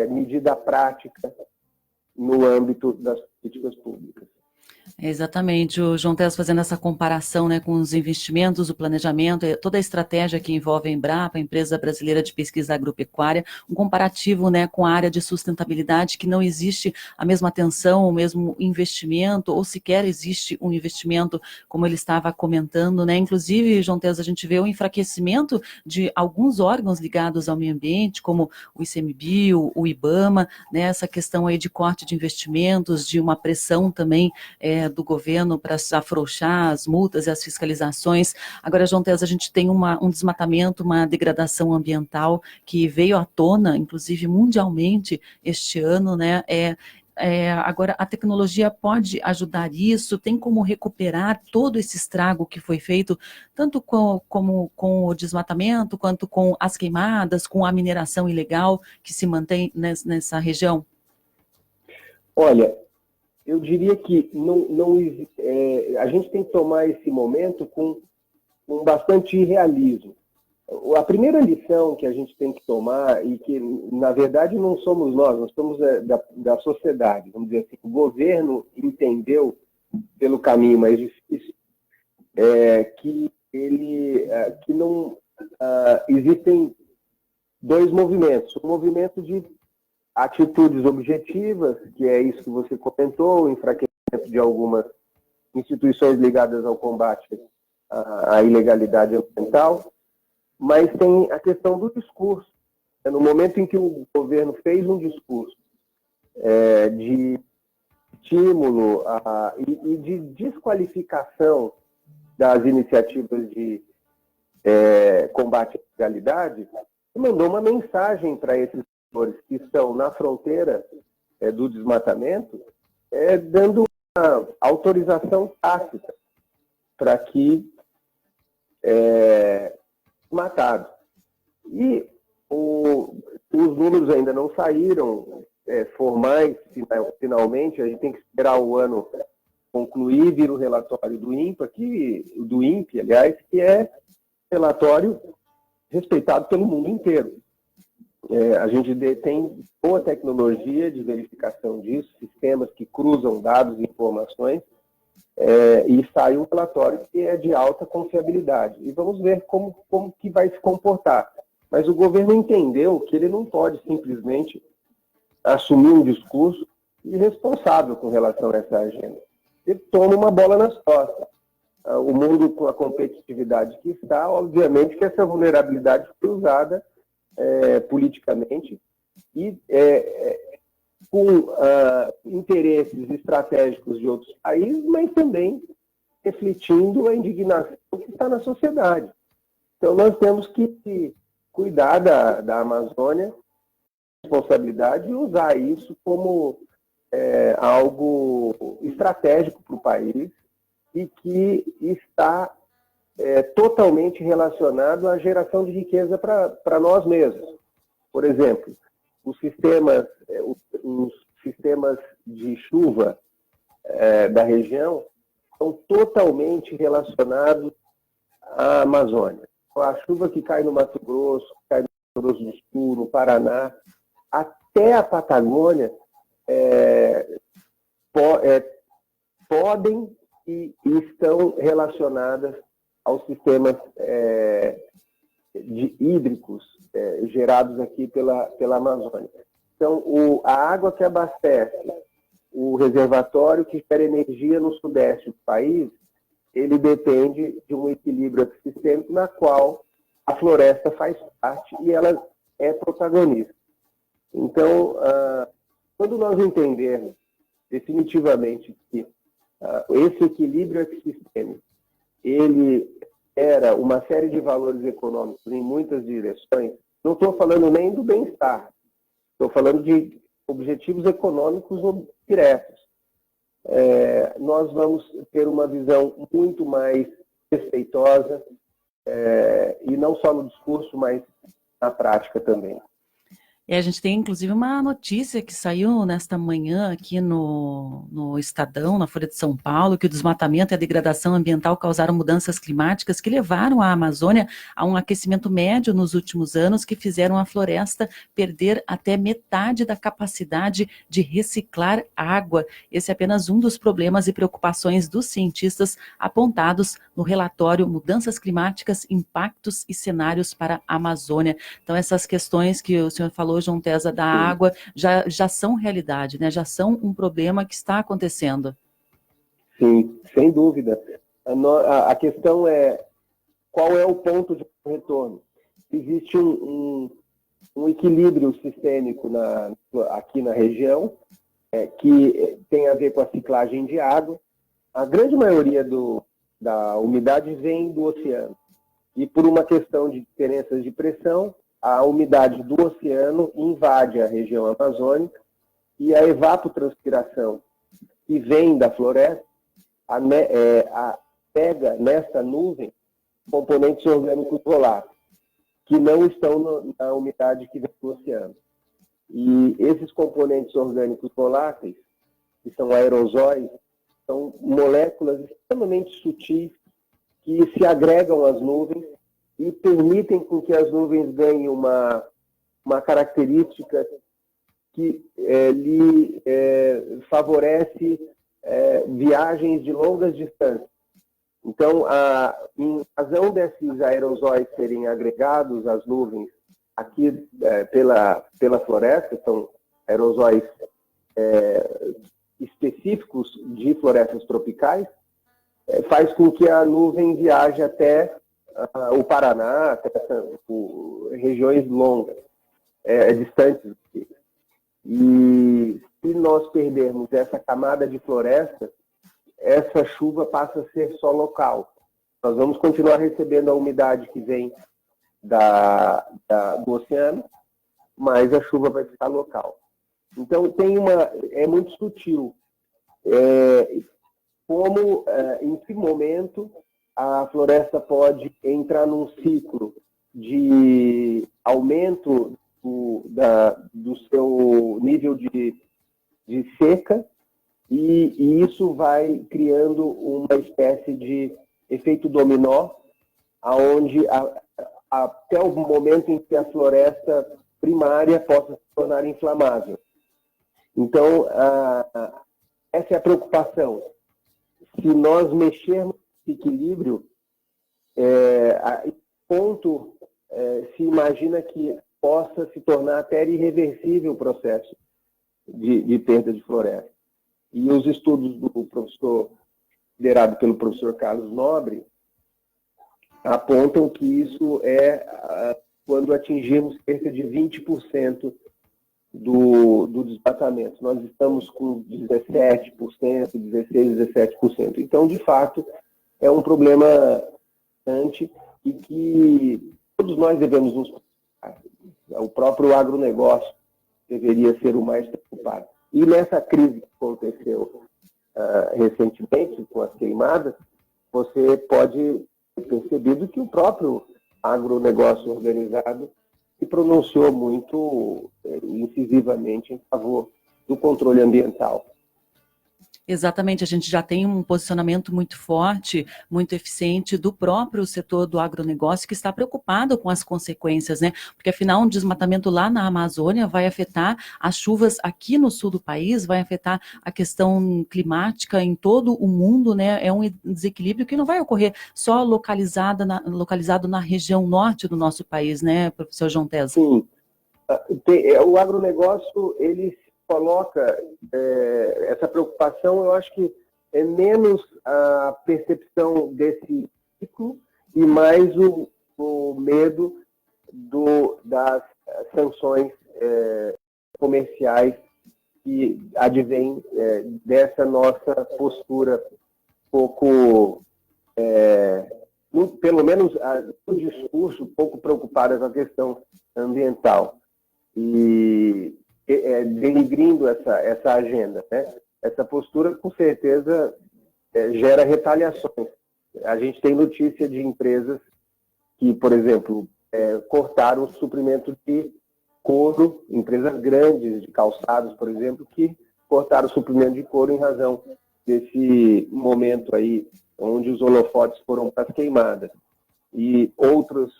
Speaker 16: medida prática no âmbito das políticas públicas.
Speaker 3: Exatamente, o João Teles fazendo essa comparação, né, com os investimentos, o planejamento, toda a estratégia que envolve a Embrapa, a Empresa Brasileira de Pesquisa Agropecuária, um comparativo, né, com a área de sustentabilidade, que não existe a mesma atenção, o mesmo investimento, ou sequer existe um investimento, como ele estava comentando, né, inclusive, João Teles, a gente vê o enfraquecimento de alguns órgãos ligados ao meio ambiente, como o ICMBio, o IBAMA, né, essa questão aí de corte de investimentos, de uma pressão também do governo para afrouxar as multas e as fiscalizações. Agora, João Teles, a gente tem um desmatamento, uma degradação ambiental que veio à tona, inclusive mundialmente, este ano, né? Agora, a tecnologia pode ajudar isso? Tem como recuperar todo esse estrago que foi feito, tanto com o desmatamento, quanto com as queimadas, com a mineração ilegal que se mantém nessa região?
Speaker 16: Olha, eu diria que a gente tem que tomar esse momento com bastante realismo. A primeira lição que a gente tem que tomar, e que, na verdade, não somos nós somos da sociedade, vamos dizer assim, o governo entendeu pelo caminho mais difícil, que não existem dois movimentos. O movimento de atitudes objetivas, que é isso que você comentou, o enfraquecimento de algumas instituições ligadas ao combate à ilegalidade ambiental, mas tem a questão do discurso. No momento em que o governo fez um discurso de estímulo e de desqualificação das iniciativas de combate à ilegalidade, mandou uma mensagem para esses setores que estão na fronteira do desmatamento, dando uma autorização tácita para que matado. E os números ainda não saíram formais, finalmente, a gente tem que esperar o ano concluir, vir o relatório do INPE, aliás, que é relatório respeitado pelo mundo inteiro. A gente tem boa tecnologia de verificação disso, sistemas que cruzam dados e informações, e sai um relatório que é de alta confiabilidade. E vamos ver como que vai se comportar. Mas o governo entendeu que ele não pode simplesmente assumir um discurso irresponsável com relação a essa agenda. Ele toma uma bola nas costas. O mundo, com a competitividade que está, obviamente que essa vulnerabilidade foi usada politicamente e com interesses estratégicos de outros países, mas também refletindo a indignação que está na sociedade. Então, nós temos que cuidar da Amazônia, responsabilidade, e usar isso como algo estratégico para o país e que está totalmente relacionado à geração de riqueza para nós mesmos. Por exemplo, os sistemas de chuva da região são totalmente relacionados à Amazônia. A chuva que cai no Mato Grosso, que cai no Mato Grosso do Sul, no Paraná, até a Patagônia, podem e estão relacionadas aos sistemas hídricos gerados aqui pela Amazônia. Então, a água que abastece o reservatório que gera energia no sudeste do país, ele depende de um equilíbrio ecossistêmico na qual a floresta faz parte e ela é protagonista. Então, quando nós entendermos definitivamente que esse equilíbrio ecossistêmico, ele era uma série de valores econômicos em muitas direções, não estou falando nem do bem-estar, estou falando de objetivos econômicos diretos. Nós vamos ter uma visão muito mais respeitosa, e não só no discurso, mas na prática também.
Speaker 3: A gente tem, inclusive, uma notícia que saiu nesta manhã aqui no Estadão, na Folha de São Paulo, que o desmatamento e a degradação ambiental causaram mudanças climáticas que levaram a Amazônia a um aquecimento médio nos últimos anos, que fizeram a floresta perder até metade da capacidade de reciclar água. Esse é apenas um dos problemas e preocupações dos cientistas apontados no relatório Mudanças Climáticas, Impactos e Cenários para a Amazônia. Então, essas questões que o senhor falou, João Tesa, da água, já são realidade, né? Já são um problema que está acontecendo.
Speaker 16: Sim, sem dúvida. A questão é qual é o ponto de retorno. Existe um equilíbrio sistêmico aqui na região, que tem a ver com a ciclagem de água. A grande maioria da umidade vem do oceano. E por uma questão de diferenças de pressão, a umidade do oceano invade a região amazônica e a evapotranspiração que vem da floresta pega nessa nuvem componentes orgânicos voláteis que não estão na umidade que vem do oceano. E esses componentes orgânicos voláteis, que são aerosóis, são moléculas extremamente sutis que se agregam às nuvens e permitem com que as nuvens ganhem uma característica que lhe favorece viagens de longas distâncias. Então, em razão desses aerosóis serem agregados às nuvens aqui pela floresta, são aerosóis específicos de florestas tropicais, faz com que a nuvem viaje até o Paraná, até regiões longas, distantes. E se nós perdermos essa camada de floresta, essa chuva passa a ser só local. Nós vamos continuar recebendo a umidade que vem do oceano, mas a chuva vai ficar local. Então, é muito sutil. Em que momento a floresta pode entrar num ciclo de aumento do seu nível de seca, e isso vai criando uma espécie de efeito dominó, aonde até o momento em que a floresta primária possa se tornar inflamável. Então, essa é a preocupação. Se nós mexermos nesse equilíbrio, a ponto se imagina que possa se tornar até irreversível o processo de perda de floresta. E os estudos do professor, liderado pelo professor Carlos Nobre, apontam que isso quando atingimos cerca de 20% do desmatamento. Nós estamos com 17%, 16%, 17%. Então, de fato, é um problema grande e que todos nós devemos nos preocupar. O próprio agronegócio deveria ser o mais preocupado. E nessa crise que aconteceu recentemente, com as queimadas, você pode ter percebido que o próprio agronegócio organizado se pronunciou muito incisivamente em favor do controle ambiental.
Speaker 3: Exatamente, a gente já tem um posicionamento muito forte, muito eficiente do próprio setor do agronegócio, que está preocupado com as consequências, né? Porque afinal um desmatamento lá na Amazônia vai afetar as chuvas aqui no sul do país, vai afetar a questão climática em todo o mundo, né? É um desequilíbrio que não vai ocorrer só localizado na região norte do nosso país, né, professor João Tesa?
Speaker 16: Sim, o agronegócio, ele coloca essa preocupação, eu acho que é menos a percepção desse ciclo e mais o medo das sanções comerciais que advêm dessa nossa postura pouco, pelo menos no discurso, pouco preocupada com a questão ambiental. E denigrindo essa agenda, né? Essa postura, com certeza, gera retaliações. A gente tem notícia de empresas que, por exemplo, cortaram o suprimento de couro, empresas grandes de calçados, por exemplo, que cortaram o suprimento de couro em razão desse momento aí, onde os holofotes foram para as queimadas. E outros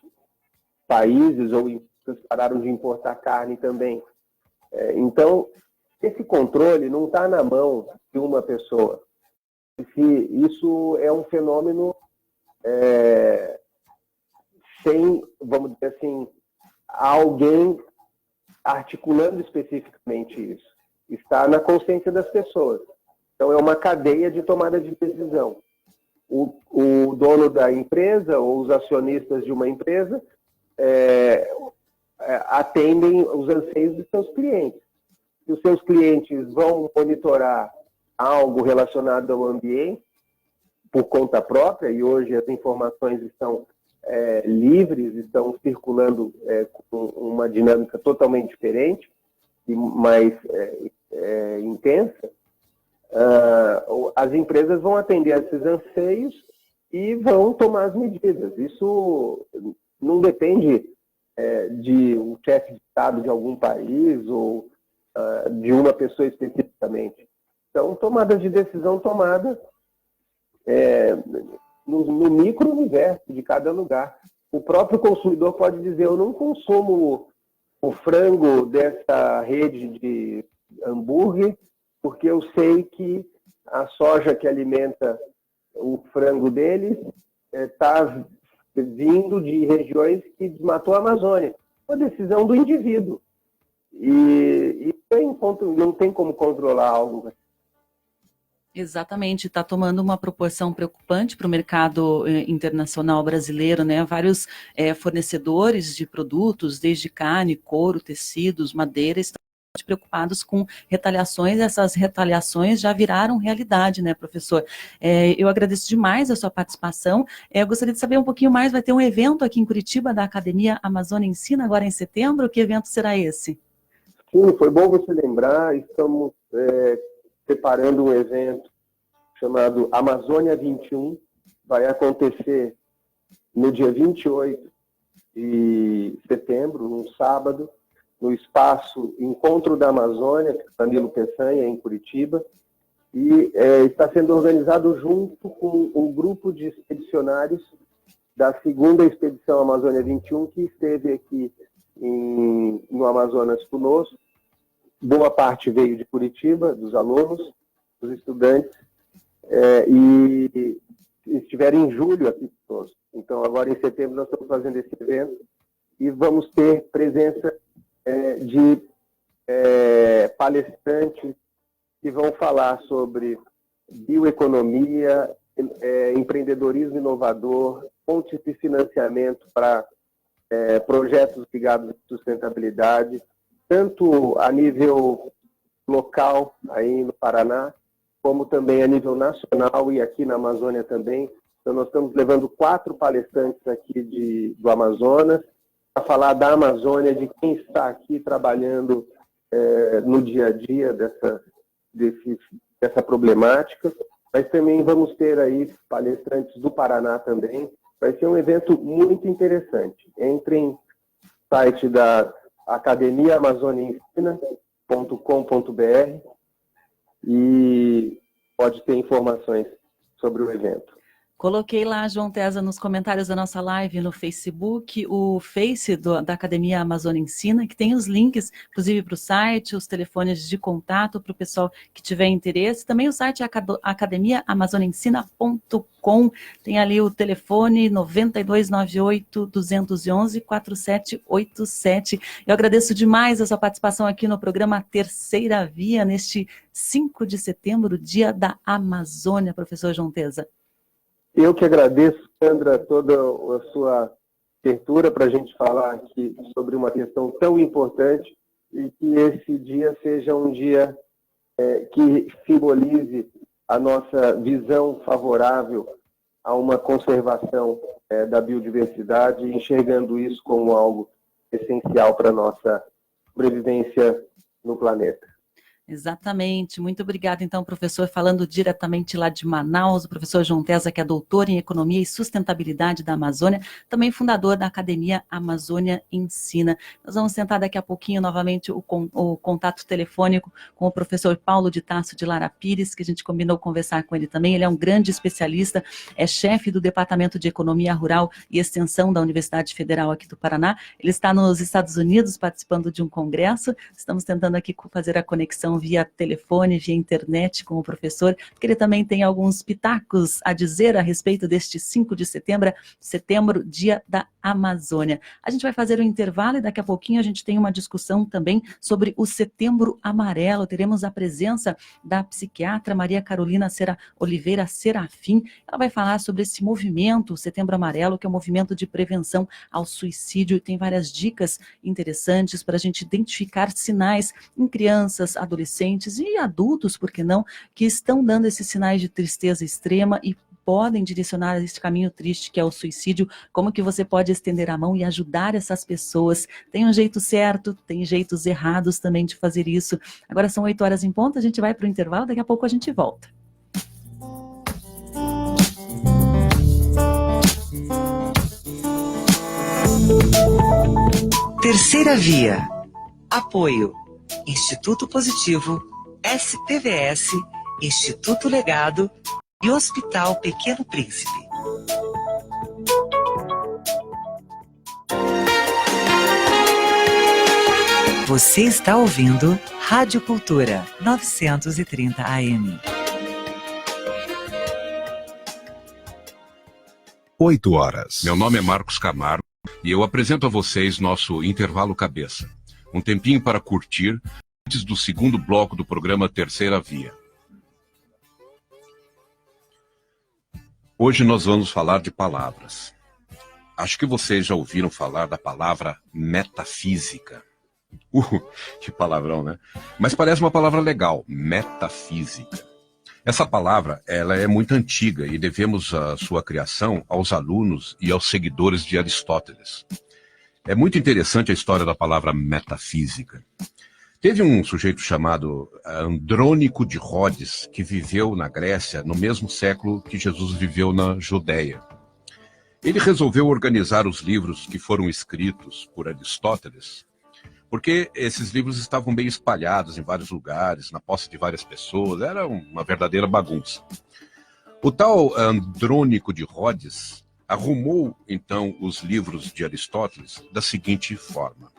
Speaker 16: países ou empresas pararam de importar carne também. Então, esse controle não está na mão de uma pessoa. Isso é um fenômeno sem, vamos dizer assim, alguém articulando especificamente isso. Está na consciência das pessoas. Então, é uma cadeia de tomada de decisão. O dono da empresa ou os acionistas de uma empresa atendem os anseios dos seus clientes. Se os seus clientes vão monitorar algo relacionado ao ambiente por conta própria, e hoje as informações estão livres, estão circulando com uma dinâmica totalmente diferente e mais intensa, as empresas vão atender a esses anseios e vão tomar as medidas. Isso não depende de um chefe de Estado de algum país ou de uma pessoa especificamente. Então, tomadas de decisão tomada no micro-universo de cada lugar. O próprio consumidor pode dizer: eu não consumo o frango dessa rede de hambúrguer porque eu sei que a soja que alimenta o frango deles está vindo de regiões que desmatou a Amazônia. Uma decisão do indivíduo. E não tem como controlar algo.
Speaker 3: Exatamente, está tomando uma proporção preocupante para o mercado internacional brasileiro, né? Vários fornecedores de produtos, desde carne, couro, tecidos, madeira, estão preocupados com retaliações. Essas retaliações já viraram realidade, né, professor? Eu agradeço demais a sua participação. Eu gostaria de saber um pouquinho mais. Vai ter um evento aqui em Curitiba da Academia Amazônia Ensina, agora em setembro. Que evento será esse?
Speaker 16: Sim, foi bom você lembrar. Estamos preparando um evento chamado Amazônia 21, vai acontecer no dia 28 de setembro, num sábado, no espaço Encontro da Amazônia, Danilo Peçanha, em Curitiba, e está sendo organizado junto com um grupo de expedicionários da segunda expedição Amazônia 21, que esteve aqui no Amazonas conosco. Boa parte veio de Curitiba, dos alunos, dos estudantes, e estiveram em julho aqui conosco. Então, agora em setembro, nós estamos fazendo esse evento e vamos ter presença de palestrantes que vão falar sobre bioeconomia, empreendedorismo inovador, fontes de financiamento para projetos ligados à sustentabilidade, tanto a nível local, aí no Paraná, como também a nível nacional e aqui na Amazônia também. Então, nós estamos levando 4 palestrantes aqui do Amazonas para falar da Amazônia, de quem está aqui trabalhando no dia a dia dessa problemática. Mas também vamos ter aí palestrantes do Paraná também. Vai ser um evento muito interessante. Entrem no site da academiaamazoniaensina.com.br e pode ter informações sobre o evento.
Speaker 3: Coloquei lá, João Tesa, nos comentários da nossa live no Facebook, o Face da Academia Amazônia Ensina, que tem os links, inclusive para o site, os telefones de contato para o pessoal que tiver interesse. Também o site é academiaamazoniaensina.com. Tem ali o telefone 9298-211-4787. Eu agradeço demais a sua participação aqui no programa Terceira Via, neste 5 de setembro, Dia da Amazônia, professor João Tesa.
Speaker 16: Eu que agradeço, Sandra, toda a sua abertura para a gente falar aqui sobre uma questão tão importante e que esse dia seja um dia que simbolize a nossa visão favorável a uma conservação da biodiversidade, enxergando isso como algo essencial para a nossa sobrevivência no planeta.
Speaker 3: Exatamente, muito obrigada então, professor, falando diretamente lá de Manaus, o professor João Tesa, que é doutor em Economia e Sustentabilidade da Amazônia, também fundador da Academia Amazônia Ensina. Nós vamos tentar daqui a pouquinho novamente o contato telefônico com o professor Paulo de Tasso de Lara Pires, que a gente combinou conversar com ele também. Ele é um grande especialista, é chefe do Departamento de Economia Rural e Extensão da Universidade Federal aqui do Paraná. Ele está nos Estados Unidos participando de um congresso, estamos tentando aqui fazer a conexão via telefone, via internet com o professor, porque ele também tem alguns pitacos a dizer a respeito deste 5 de setembro, Dia da Amazônia. A gente vai fazer um intervalo e daqui a pouquinho a gente tem uma discussão também sobre o Setembro Amarelo. Teremos a presença da psiquiatra Maria Carolina Oliveira Serafim. Ela vai falar sobre esse movimento, o Setembro Amarelo, que é um movimento de prevenção ao suicídio. Tem várias dicas interessantes para a gente identificar sinais em crianças, adolescentes e adultos, por que não, que estão dando esses sinais de tristeza extrema e podem direcionar esse caminho triste que é o suicídio. Como que você pode estender a mão e ajudar essas pessoas? Tem um jeito certo, tem jeitos errados também de fazer isso. Agora são 8 horas em ponto, a gente vai para o intervalo, daqui a pouco a gente volta.
Speaker 1: Terceira Via. Apoio. Instituto Positivo, SPVS, Instituto Legado e Hospital Pequeno Príncipe. Você está ouvindo Rádio Cultura 930 AM.
Speaker 7: 8 horas.
Speaker 17: Meu nome é Marcos Camargo e eu apresento a vocês nosso Intervalo Cabeça. Um tempinho para curtir antes do segundo bloco do programa Terceira Via. Hoje nós vamos falar de palavras. Acho que vocês já ouviram falar da palavra metafísica. Que palavrão, né? Mas parece uma palavra legal, metafísica. Essa palavra, ela é muito antiga e devemos a sua criação aos alunos e aos seguidores de Aristóteles. É muito interessante a história da palavra metafísica. Teve um sujeito chamado Andrônico de Rhodes, que viveu na Grécia no mesmo século que Jesus viveu na Judeia. Ele resolveu organizar os livros que foram escritos por Aristóteles, porque esses livros estavam bem espalhados em vários lugares, na posse de várias pessoas, era uma verdadeira bagunça. O tal Andrônico de Rhodes arrumou, então, os livros de Aristóteles da seguinte forma.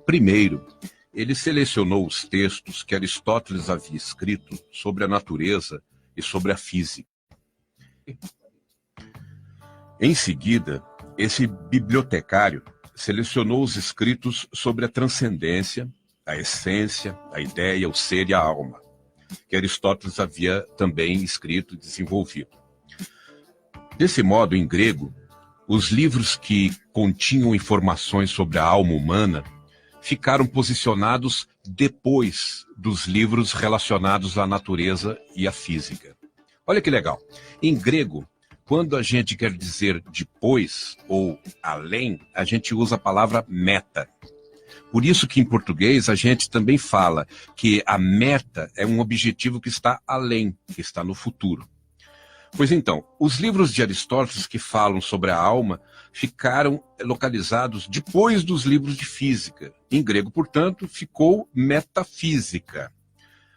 Speaker 17: Primeiro, ele selecionou os textos que Aristóteles havia escrito sobre a natureza e sobre a física. Em seguida, esse bibliotecário selecionou os escritos sobre a transcendência, a essência, a ideia, o ser e a alma, que Aristóteles havia também escrito e desenvolvido. Desse modo, em grego, os livros que continham informações sobre a alma humana ficaram posicionados depois dos livros relacionados à natureza e à física. Olha que legal. Em grego, quando a gente quer dizer depois ou além, a gente usa a palavra meta. Por isso que em português a gente também fala que a meta é um objetivo que está além, que está no futuro. Pois então, os livros de Aristóteles que falam sobre a alma ficaram localizados depois dos livros de física. Em grego, portanto, ficou metafísica,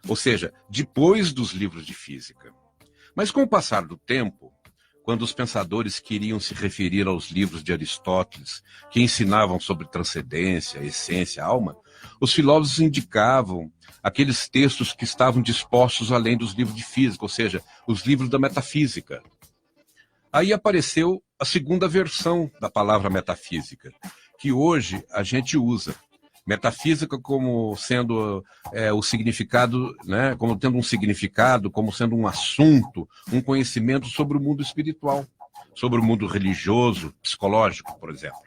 Speaker 17: ou seja, depois dos livros de física. Mas com o passar do tempo, quando os pensadores queriam se referir aos livros de Aristóteles, que ensinavam sobre transcendência, essência, alma, os filósofos indicavam aqueles textos que estavam dispostos além dos livros de física, ou seja, os livros da metafísica. Aí apareceu a segunda versão da palavra metafísica, que hoje a gente usa. Metafísica como sendo o significado, né, como tendo um significado, como sendo um assunto, um conhecimento sobre o mundo espiritual, sobre o mundo religioso, psicológico, por exemplo.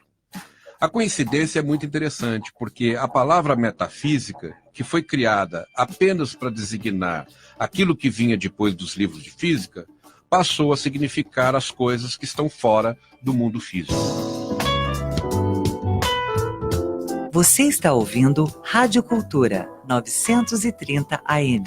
Speaker 17: A coincidência é muito interessante, porque a palavra metafísica, que foi criada apenas para designar aquilo que vinha depois dos livros de física, passou a significar as coisas que estão fora do mundo físico.
Speaker 1: Você está ouvindo Rádio Cultura 930 AM.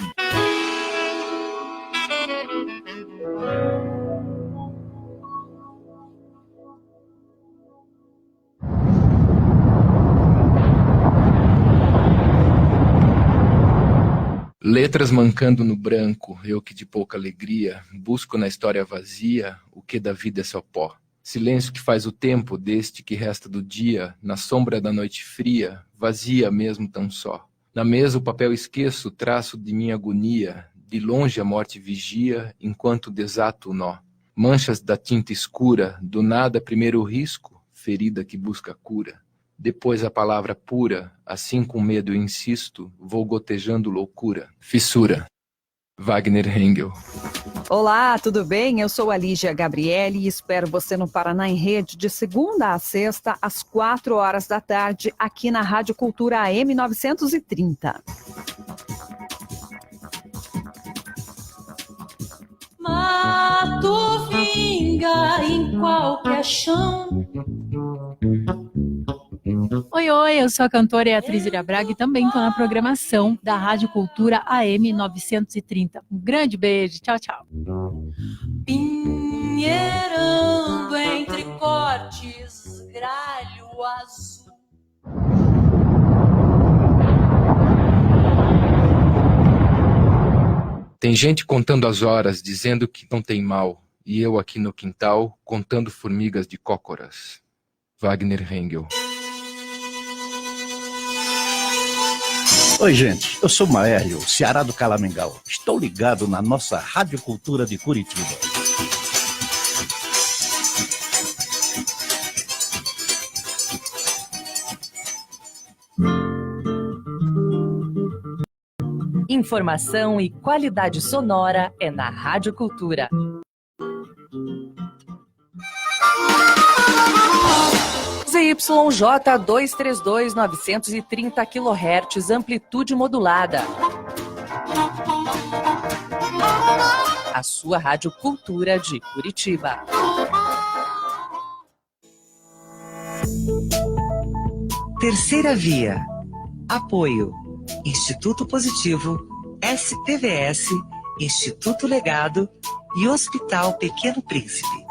Speaker 18: Letras mancando no branco, eu que de pouca alegria busco na história vazia o que da vida é só pó. Silêncio que faz o tempo deste que resta do dia, na sombra da noite fria, vazia mesmo tão só. Na mesa o papel esqueço, traço de minha agonia, de longe a morte vigia, enquanto desato o nó. Manchas da tinta escura, do nada primeiro o risco, ferida que busca cura. Depois a palavra pura, assim com medo eu insisto, vou gotejando loucura. Fissura. Wagner Hengel.
Speaker 19: Olá, tudo bem? Eu sou a Lígia Gabriele e espero você no Paraná em Rede de segunda a sexta, às 4 horas da tarde, aqui na Rádio Cultura AM 930.
Speaker 13: Mato vinga em qualquer chão.
Speaker 20: Oi, eu sou a cantora e atriz Iria Braga e também estou na programação da Rádio Cultura AM 930. Um grande beijo, tchau, tchau.
Speaker 13: Pinheirando entre cortes, gralho azul.
Speaker 18: Tem gente contando as horas, dizendo que não tem mal, e eu aqui no quintal, contando formigas de cócoras. Wagner Hengel.
Speaker 21: Oi, gente, eu sou o Maérlio, Ceará do Calamingal. Estou ligado na nossa Rádio Cultura de Curitiba.
Speaker 2: Informação e qualidade sonora é na Rádio Cultura. ZYJ 232, 930 kHz, amplitude modulada. A sua Rádio Cultura de Curitiba.
Speaker 1: Terceira Via. Apoio. Instituto Positivo, SPVS, Instituto Legado e Hospital Pequeno Príncipe.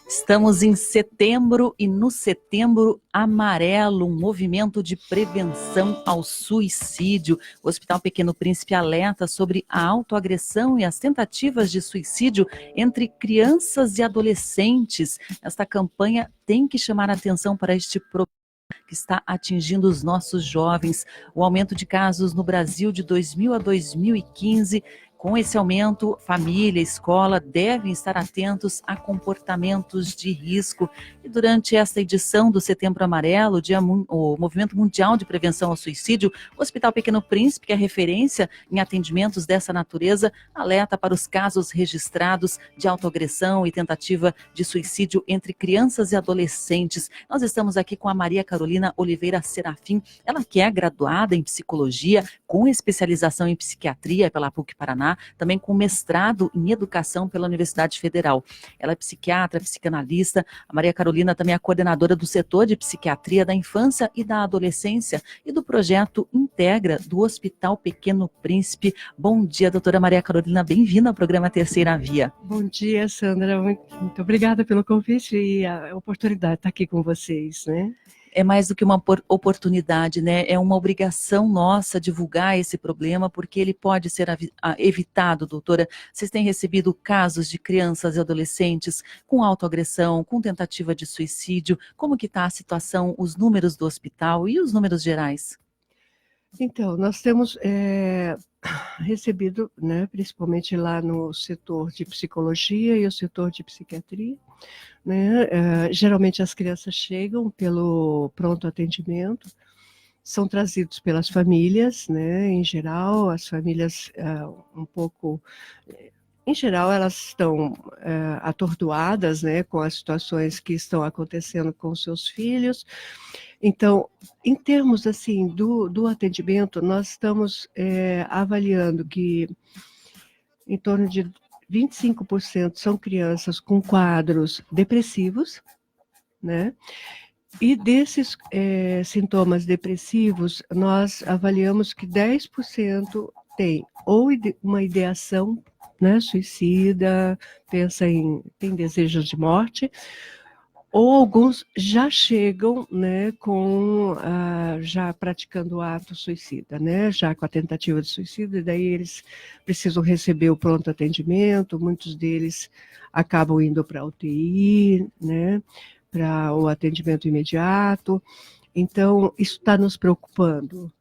Speaker 3: Estamos em setembro e no Setembro Amarelo, um movimento de prevenção ao suicídio. O Hospital Pequeno Príncipe alerta sobre a autoagressão e as tentativas de suicídio entre crianças e adolescentes. Esta campanha tem que chamar a atenção para este problema que está atingindo os nossos jovens. O aumento de casos no Brasil de 2000 a 2015. Com esse aumento, família e escola devem estar atentos a comportamentos de risco. E durante esta edição do Setembro Amarelo, o Movimento Mundial de Prevenção ao Suicídio, o Hospital Pequeno Príncipe, que é referência em atendimentos dessa natureza, alerta para os casos registrados de autoagressão e tentativa de suicídio entre crianças e adolescentes. Nós estamos aqui com a Maria Carolina Oliveira Serafim, ela que é graduada em psicologia, com especialização em psiquiatria pela PUC-Paraná, também com mestrado em educação pela Universidade Federal. Ela é psiquiatra, psicanalista. A Maria Carolina também é coordenadora do setor de psiquiatria da infância e da adolescência e do projeto Integra do Hospital Pequeno Príncipe. Bom dia, doutora Maria Carolina, bem-vinda ao programa Terceira Via.
Speaker 22: Bom dia, Sandra, muito obrigada pelo convite e a oportunidade de estar aqui com vocês, né?
Speaker 3: É mais do que uma oportunidade, né? É uma obrigação nossa divulgar esse problema, porque ele pode ser evitado, doutora. Vocês têm recebido casos de crianças e adolescentes com autoagressão, com tentativa de suicídio? Como que está a situação, os números do hospital e os números gerais?
Speaker 22: Então, nós temos recebido, né, principalmente lá no setor de psicologia e o setor de psiquiatria, né, geralmente as crianças chegam pelo pronto atendimento, são trazidos pelas famílias, né, em geral, as famílias um pouco... Em geral, elas estão atordoadas, né, com as situações que estão acontecendo com seus filhos. Então, em termos assim, do atendimento, nós estamos avaliando que em torno de 25% são crianças com quadros depressivos, né? E desses sintomas depressivos, nós avaliamos que 10% tem ou uma ideação, né, suicida, tem desejos de morte, ou alguns já chegam, né, já praticando o ato suicida, né, já com a tentativa de suicídio, e daí eles precisam receber o pronto atendimento, muitos deles acabam indo para a UTI, né, para o atendimento imediato. Então, isso está nos preocupando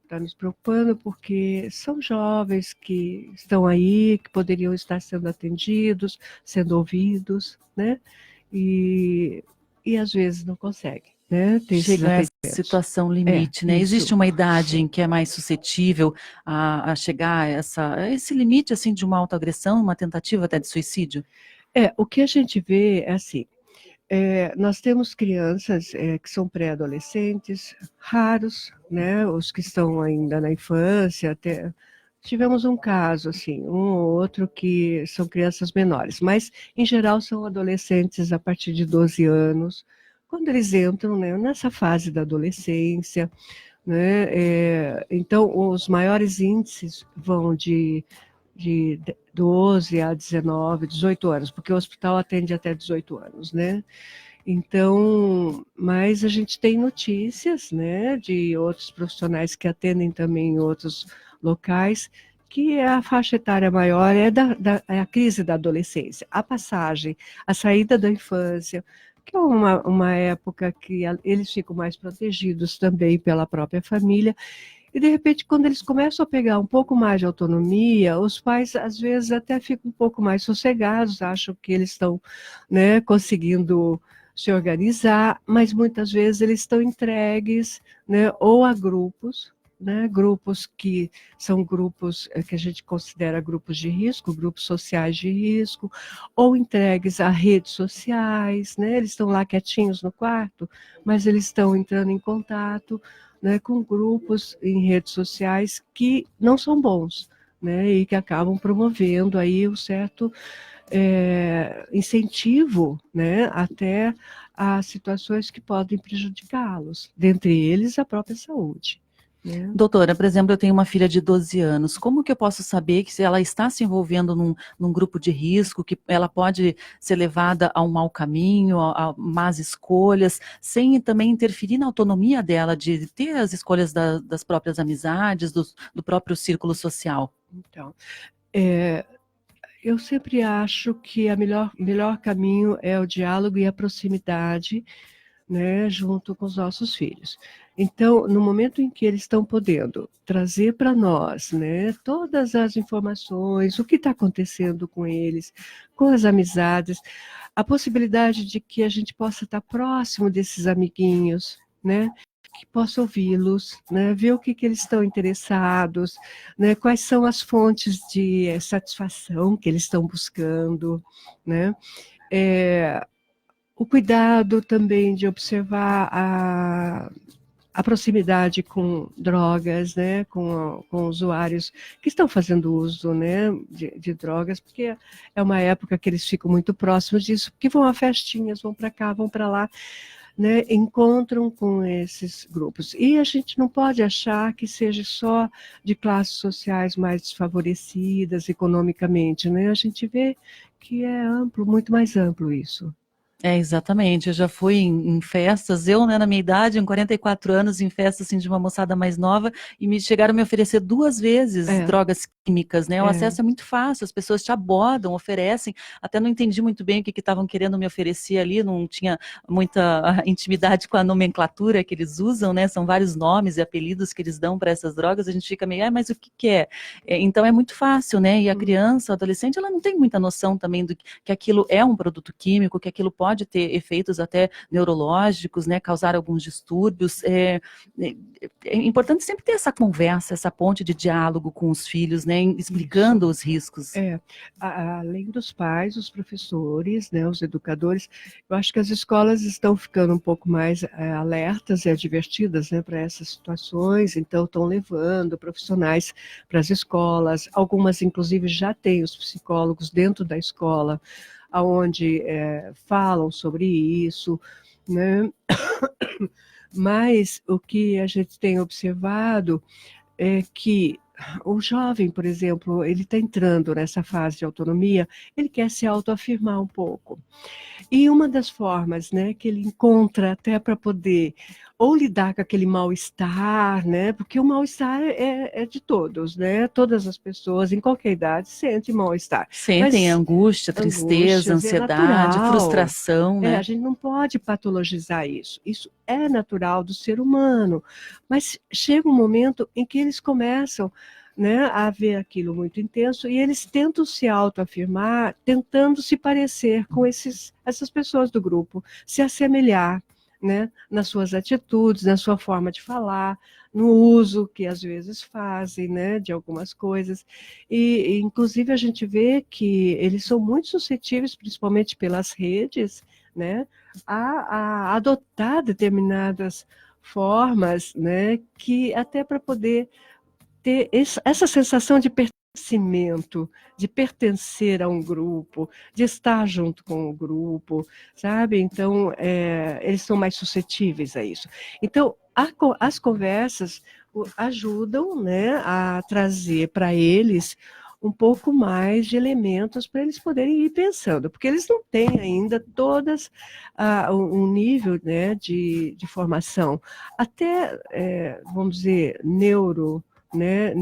Speaker 22: porque são jovens que estão aí, que poderiam estar sendo atendidos, sendo ouvidos, né? E às vezes não conseguem, né?
Speaker 3: Chega a essa situação limite, né?
Speaker 22: Isso.
Speaker 3: Existe uma idade em que é mais suscetível a chegar a esse limite, assim, de uma autoagressão, uma tentativa até de suicídio?
Speaker 22: O que a gente vê é assim, nós temos crianças que são pré-adolescentes, raros, né, os que estão ainda na infância, até tivemos um caso, assim, um ou outro que são crianças menores, mas em geral são adolescentes a partir de 12 anos, quando eles entram, né, nessa fase da adolescência, né, então os maiores índices vão de 12 a 19, 18 anos, porque o hospital atende até 18 anos, né? Então, mas a gente tem notícias, né, de outros profissionais que atendem também em outros locais, que a faixa etária maior é a crise da adolescência, a passagem, a saída da infância, que é uma época que eles ficam mais protegidos também pela própria família, E, de repente, quando eles começam a pegar um pouco mais de autonomia, os pais, às vezes, até ficam um pouco mais sossegados, acham que eles estão, né, conseguindo se organizar, mas muitas vezes eles estão entregues, né, ou a grupos, né, grupos que são grupos que a gente considera grupos de risco, grupos sociais de risco, ou entregues a redes sociais, né, eles estão lá quietinhos no quarto, mas eles estão entrando em contato, né, com grupos em redes sociais que não são bons, né, e que acabam promovendo aí um certo incentivo, né, até a situações que podem prejudicá-los, dentre eles a própria saúde. Né?
Speaker 3: Doutora, por exemplo, eu tenho uma filha de 12 anos, como que eu posso saber que se ela está se envolvendo num grupo de risco, que ela pode ser levada a um mau caminho, a más escolhas, sem também interferir na autonomia dela, de ter as escolhas das próprias amizades, do próprio círculo social?
Speaker 22: Então, eu sempre acho que o melhor caminho é o diálogo e a proximidade, né, junto com os nossos filhos. Então, no momento em que eles estão podendo trazer para nós, né, todas as informações, o que está acontecendo com eles, com as amizades, a possibilidade de que a gente possa estar próximo desses amiguinhos, né, que possa ouvi-los, né, ver o que eles estão interessados, né, quais são as fontes de satisfação que eles estão buscando, né, o cuidado também de observar a proximidade com drogas, né, com usuários que estão fazendo uso, né, de drogas, porque é uma época que eles ficam muito próximos disso, porque vão a festinhas, vão para cá, vão para lá, né, encontram com esses grupos. E a gente não pode achar que seja só de classes sociais mais desfavorecidas economicamente, né? A gente vê que é amplo, muito mais amplo isso.
Speaker 3: Exatamente, eu já fui em festas, eu, né, na minha idade, em 44 anos, em festas assim, de uma moçada mais nova, e chegaram a me oferecer 2 vezes drogas químicas, né, o acesso é muito fácil, as pessoas te abordam, oferecem, até não entendi muito bem o que estavam querendo me oferecer ali, não tinha muita intimidade com a nomenclatura que eles usam, né, são vários nomes e apelidos que eles dão para essas drogas, a gente fica meio, mas o que é? Então é muito fácil, né, e a criança, o adolescente, ela não tem muita noção também do que aquilo é um produto químico, que aquilo pode ter efeitos até neurológicos, né, causar alguns distúrbios. É importante sempre ter essa conversa, essa ponte de diálogo com os filhos, né, explicando os riscos.
Speaker 22: Além dos pais, os professores, né, os educadores, eu acho que as escolas estão ficando um pouco mais alertas e advertidas, né, para essas situações, então estão levando profissionais para as escolas, algumas inclusive já têm os psicólogos dentro da escola, onde falam sobre isso, né? Mas o que a gente tem observado é que o jovem, por exemplo, ele está entrando nessa fase de autonomia, ele quer se autoafirmar um pouco. E uma das formas, né, que ele encontra até para poder ou lidar com aquele mal-estar, né, porque o mal-estar é de todos, né, todas as pessoas, em qualquer idade, sentem mal-estar.
Speaker 3: Sentem angústia, tristeza, ansiedade, frustração, né?
Speaker 22: A gente não pode patologizar isso. Isso é natural do ser humano, mas chega um momento em que eles começam, né, a ver aquilo muito intenso e eles tentam se autoafirmar, tentando se parecer com essas pessoas do grupo, se assemelhar, né, nas suas atitudes, na sua forma de falar, no uso que às vezes fazem, né, de algumas coisas. E inclusive a gente vê que eles são muito suscetíveis, principalmente pelas redes, né, a adotar determinadas formas, né, que até para poder ter essa sensação de pertencimento, de pertencer a um grupo, de estar junto com o grupo, sabe? Então, eles são mais suscetíveis a isso. Então, as conversas ajudam, né, a trazer para eles um pouco mais de elementos para eles poderem ir pensando, porque eles não têm ainda todas um nível, né, de formação, até, vamos dizer, né,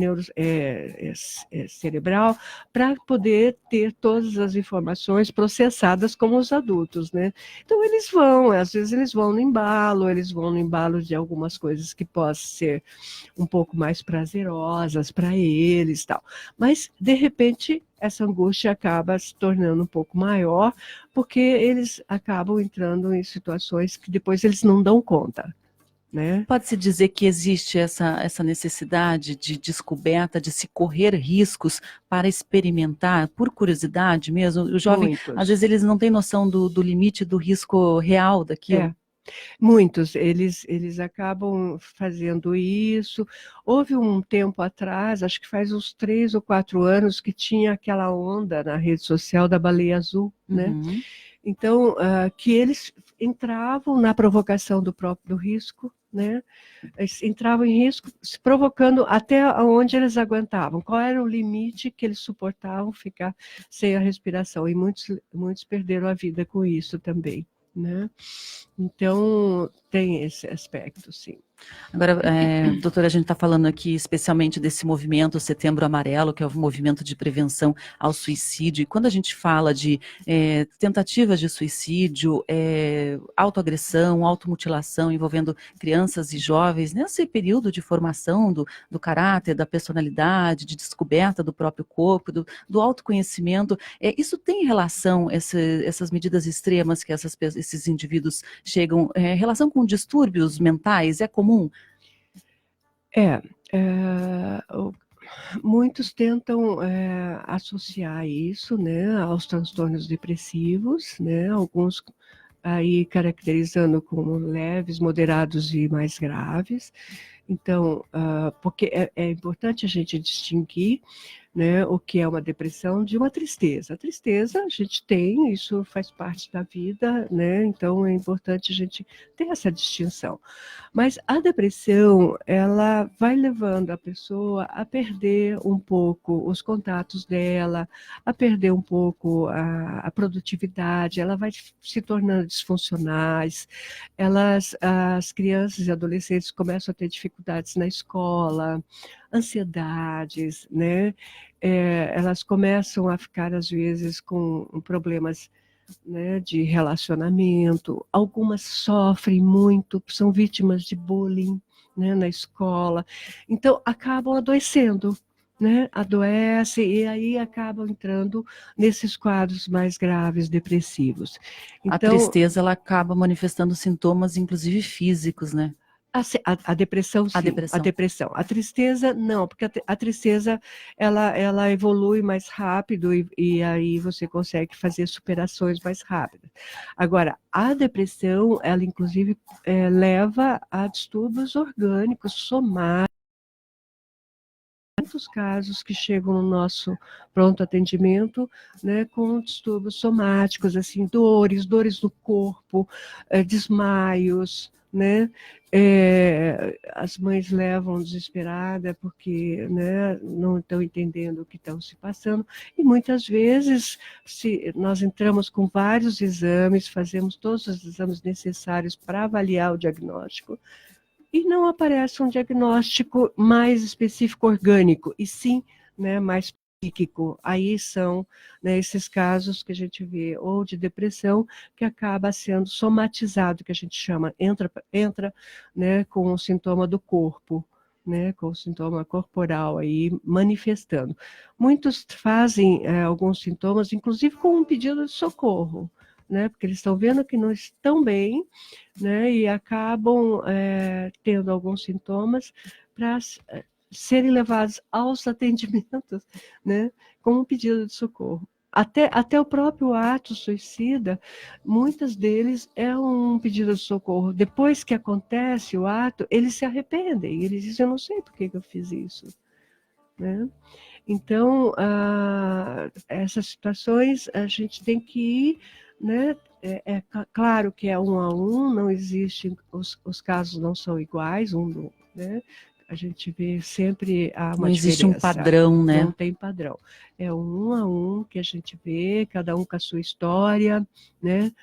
Speaker 22: cerebral, para poder ter todas as informações processadas como os adultos, né? Então às vezes eles vão no embalo de algumas coisas que possam ser um pouco mais prazerosas para eles, tal. Mas de repente essa angústia acaba se tornando um pouco maior, porque eles acabam entrando em situações que depois eles não dão conta. Né?
Speaker 3: Pode-se dizer que existe essa necessidade de descoberta, de se correr riscos para experimentar, por curiosidade mesmo? O jovem, às vezes, eles não têm noção do limite do risco real daquilo.
Speaker 22: Muitos, eles acabam fazendo isso. Houve um tempo atrás, acho que faz uns 3 ou 4 anos, que tinha aquela onda na rede social da baleia azul, né? Então, que eles entravam na provocação do risco, né? Eles entravam em risco, se provocando até onde eles aguentavam, qual era o limite que eles suportavam ficar sem a respiração, e muitos perderam a vida com isso também, né? Então, tem esse aspecto, sim.
Speaker 3: Agora, doutora, a gente está falando aqui especialmente desse movimento Setembro Amarelo, que é o movimento de prevenção ao suicídio. E quando a gente fala de tentativas de suicídio, autoagressão, automutilação envolvendo crianças e jovens, nesse período de formação do caráter, da personalidade, de descoberta do próprio corpo, do autoconhecimento, isso tem relação, essas medidas extremas que esses indivíduos chegam, relação com distúrbios mentais, é comum?
Speaker 22: Muitos tentam associar isso, né, aos transtornos depressivos, né, alguns aí caracterizando como leves, moderados e mais graves. Então, porque é importante a gente distinguir, né, o que é uma depressão de uma tristeza. A tristeza a gente tem, isso faz parte da vida, né, então é importante a gente ter essa distinção. Mas a depressão, ela vai levando a pessoa a perder um pouco os contatos dela, a perder um pouco a produtividade, ela vai se tornando disfuncionais, as crianças e adolescentes começam a ter dificuldades na escola, ansiedades, né? Elas começam a ficar, às vezes, com problemas, né, de relacionamento. Algumas sofrem muito, são vítimas de bullying, né, na escola. Então, acabam adoecendo, né? Adoece e aí acabam entrando nesses quadros mais graves, depressivos. Então,
Speaker 3: a tristeza, ela acaba manifestando sintomas, inclusive físicos, né?
Speaker 22: A depressão, sim. A depressão. A tristeza, não, porque a tristeza, ela evolui mais rápido e aí você consegue fazer superações mais rápidas. Agora, a depressão, ela inclusive leva a distúrbios orgânicos, somáticos. Muitos casos que chegam no nosso pronto atendimento, né, com distúrbios somáticos, assim, dores no corpo, desmaios, né? As mães levam desesperada porque, né, não estão entendendo o que estão se passando, e muitas vezes nós entramos com vários exames, fazemos todos os exames necessários para avaliar o diagnóstico, e não aparece um diagnóstico mais específico orgânico, e sim, né, mais psíquico. Aí são, né, esses casos que a gente vê, ou de depressão, que acaba sendo somatizado, que a gente chama, entra, né, com o sintoma do corpo, né, com o sintoma corporal aí manifestando. Muitos fazem alguns sintomas, inclusive com um pedido de socorro, né, porque eles estão vendo que não estão bem, né, e acabam tendo alguns sintomas para serem levados aos atendimentos, né, com um pedido de socorro. Até o próprio ato suicida, muitos deles é um pedido de socorro. Depois que acontece o ato, eles se arrependem, eles dizem, eu não sei por que eu fiz isso, né? Então, essas situações a gente tem que ir, né? Claro que é 1 a 1, não existe, os casos não são iguais, né? A gente vê sempre uma
Speaker 3: não existe
Speaker 22: diferença.
Speaker 3: Um padrão, né?
Speaker 22: Não tem padrão. É 1 a 1 que a gente vê, cada um com a sua história, né?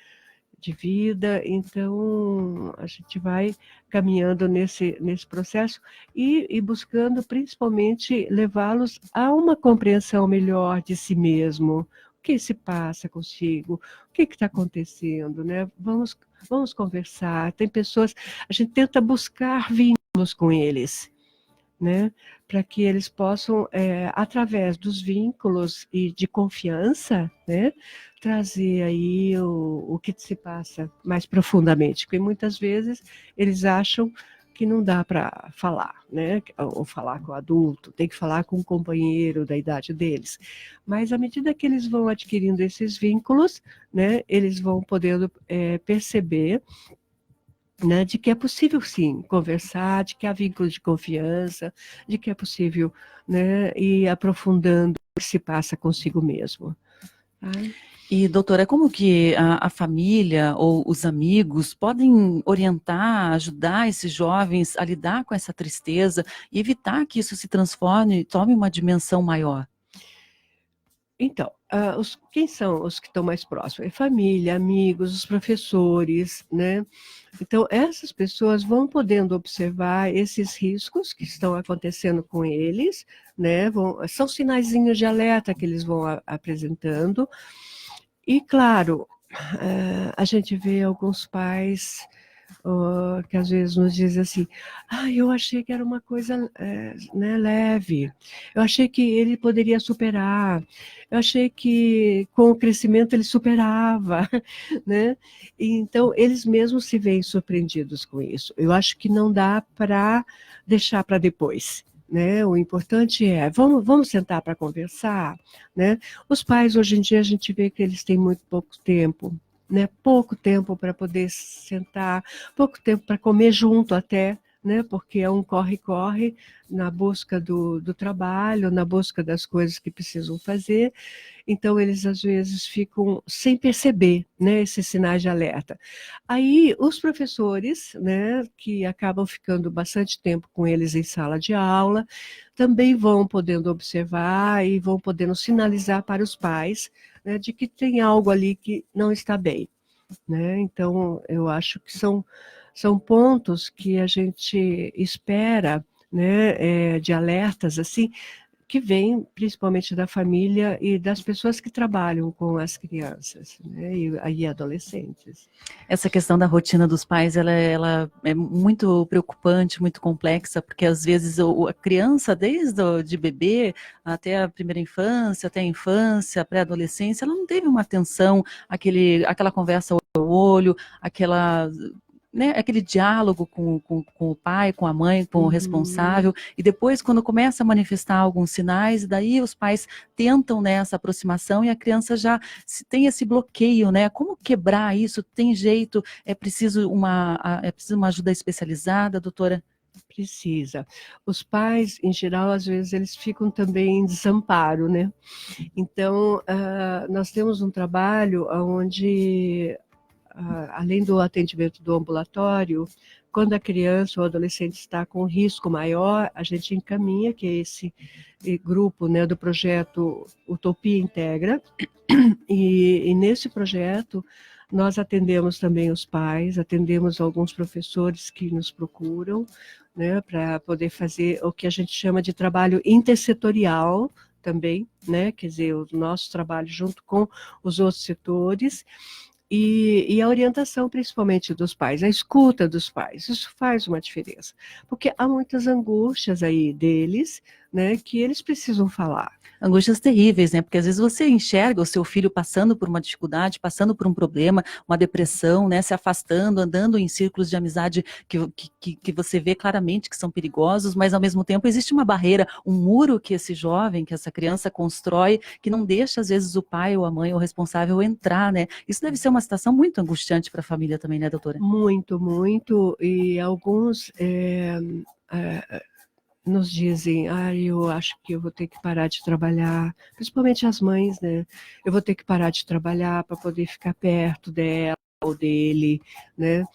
Speaker 22: de vida. Então, a gente vai caminhando nesse processo e buscando, principalmente, levá-los a uma compreensão melhor de si mesmo. O que se passa consigo? O que está acontecendo, né? Vamos conversar. Tem pessoas, a gente tenta buscar vínculos com eles, né? Para que eles possam, através dos vínculos e de confiança, né? Trazer aí o que se passa mais profundamente. Porque muitas vezes eles acham que não dá para falar, né? Ou falar com o adulto, tem que falar com um companheiro da idade deles. Mas à medida que eles vão adquirindo esses vínculos, né? Eles vão podendo perceber, né, de que é possível sim conversar, de que há vínculo de confiança, de que é possível, né, ir aprofundando o que se passa consigo mesmo. Tá?
Speaker 3: E, doutora, como que a família ou os amigos podem orientar, ajudar esses jovens a lidar com essa tristeza e evitar que isso se transforme, tome uma dimensão maior?
Speaker 22: Então, quem são os que estão mais próximos? É família, amigos, os professores, né? Então, essas pessoas vão podendo observar esses riscos que estão acontecendo com eles, né? São sinaizinhos de alerta que eles vão apresentando. E, claro, a gente vê alguns pais que às vezes nos dizem assim, eu achei que era uma coisa né, leve, eu achei que ele poderia superar, eu achei que com o crescimento ele superava, né? Então, eles mesmos se veem surpreendidos com isso. Eu acho que não dá para deixar para depois. Né? O importante é, vamos sentar para conversar, né? Os pais, hoje em dia, a gente vê que eles têm muito pouco tempo, né? Pouco tempo para poder sentar, pouco tempo para comer junto até, né? Porque é um corre-corre na busca do trabalho, na busca das coisas que precisam fazer. Então, eles, às vezes, ficam sem perceber, né, esses sinais de alerta. Aí, os professores, né, que acabam ficando bastante tempo com eles em sala de aula, também vão podendo observar e vão podendo sinalizar para os pais, né, de que tem algo ali que não está bem, né? Então, eu acho que são pontos que a gente espera, né, de alertas, assim, que vêm principalmente da família e das pessoas que trabalham com as crianças, né, e adolescentes.
Speaker 3: Essa questão da rotina dos pais, ela é muito preocupante, muito complexa, porque às vezes a criança, desde de bebê até a primeira infância, até a infância, pré-adolescência, ela não teve uma atenção, aquela conversa olho a olho, né, aquele diálogo com o pai, com a mãe, com o responsável, e depois quando começa a manifestar alguns sinais, daí os pais tentam, né, essa aproximação e a criança já tem esse bloqueio, né? Como quebrar isso? Tem jeito? É preciso uma ajuda especializada, doutora?
Speaker 22: Precisa. Os pais, em geral, às vezes eles ficam também em desamparo, né? Então, nós temos um trabalho onde além do atendimento do ambulatório, quando a criança ou adolescente está com risco maior, a gente encaminha, que é esse grupo, né, do projeto Utopia Integra, e nesse projeto nós atendemos também os pais, atendemos alguns professores que nos procuram, né, para poder fazer o que a gente chama de trabalho intersetorial também, né, quer dizer, o nosso trabalho junto com os outros setores, e a orientação principalmente dos pais, a escuta dos pais, isso faz uma diferença, porque há muitas angústias aí deles, né, que eles precisam falar.
Speaker 3: Angústias terríveis, né, porque às vezes você enxerga o seu filho passando por uma dificuldade, passando por um problema, uma depressão, né, se afastando, andando em círculos de amizade que você vê claramente que são perigosos, mas ao mesmo tempo existe uma barreira, um muro que esse jovem, que essa criança constrói, que não deixa às vezes o pai ou a mãe ou o responsável entrar, né, isso deve ser uma situação muito angustiante para a família também, né, doutora?
Speaker 22: Muito, muito, e alguns nos dizem, eu acho que eu vou ter que parar de trabalhar, principalmente as mães, né? Eu vou ter que parar de trabalhar para poder ficar perto dela ou dele, né?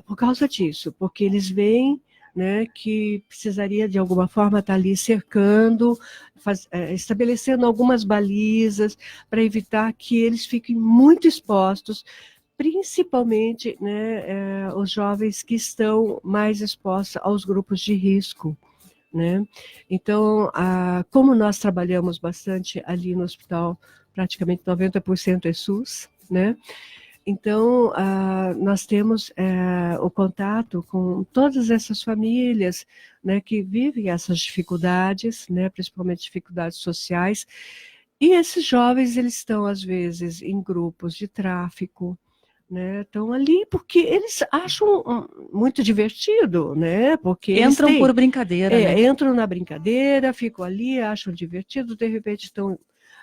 Speaker 22: Por causa disso, porque eles veem né, que precisaria de alguma forma estar ali cercando, estabelecendo algumas balizas para evitar que eles fiquem muito expostos, principalmente, né, os jovens que estão mais expostos aos grupos de risco, né? Então, como nós trabalhamos bastante ali no hospital, praticamente 90% é SUS, né? Então, nós temos o contato com todas essas famílias, né, que vivem essas dificuldades, né, principalmente dificuldades sociais, e esses jovens, eles estão, às vezes, em grupos de tráfico, né, estão ali porque eles acham muito divertido, né, porque
Speaker 3: Entram por brincadeira, né?
Speaker 22: Entram na brincadeira, ficam ali, acham divertido, de repente estão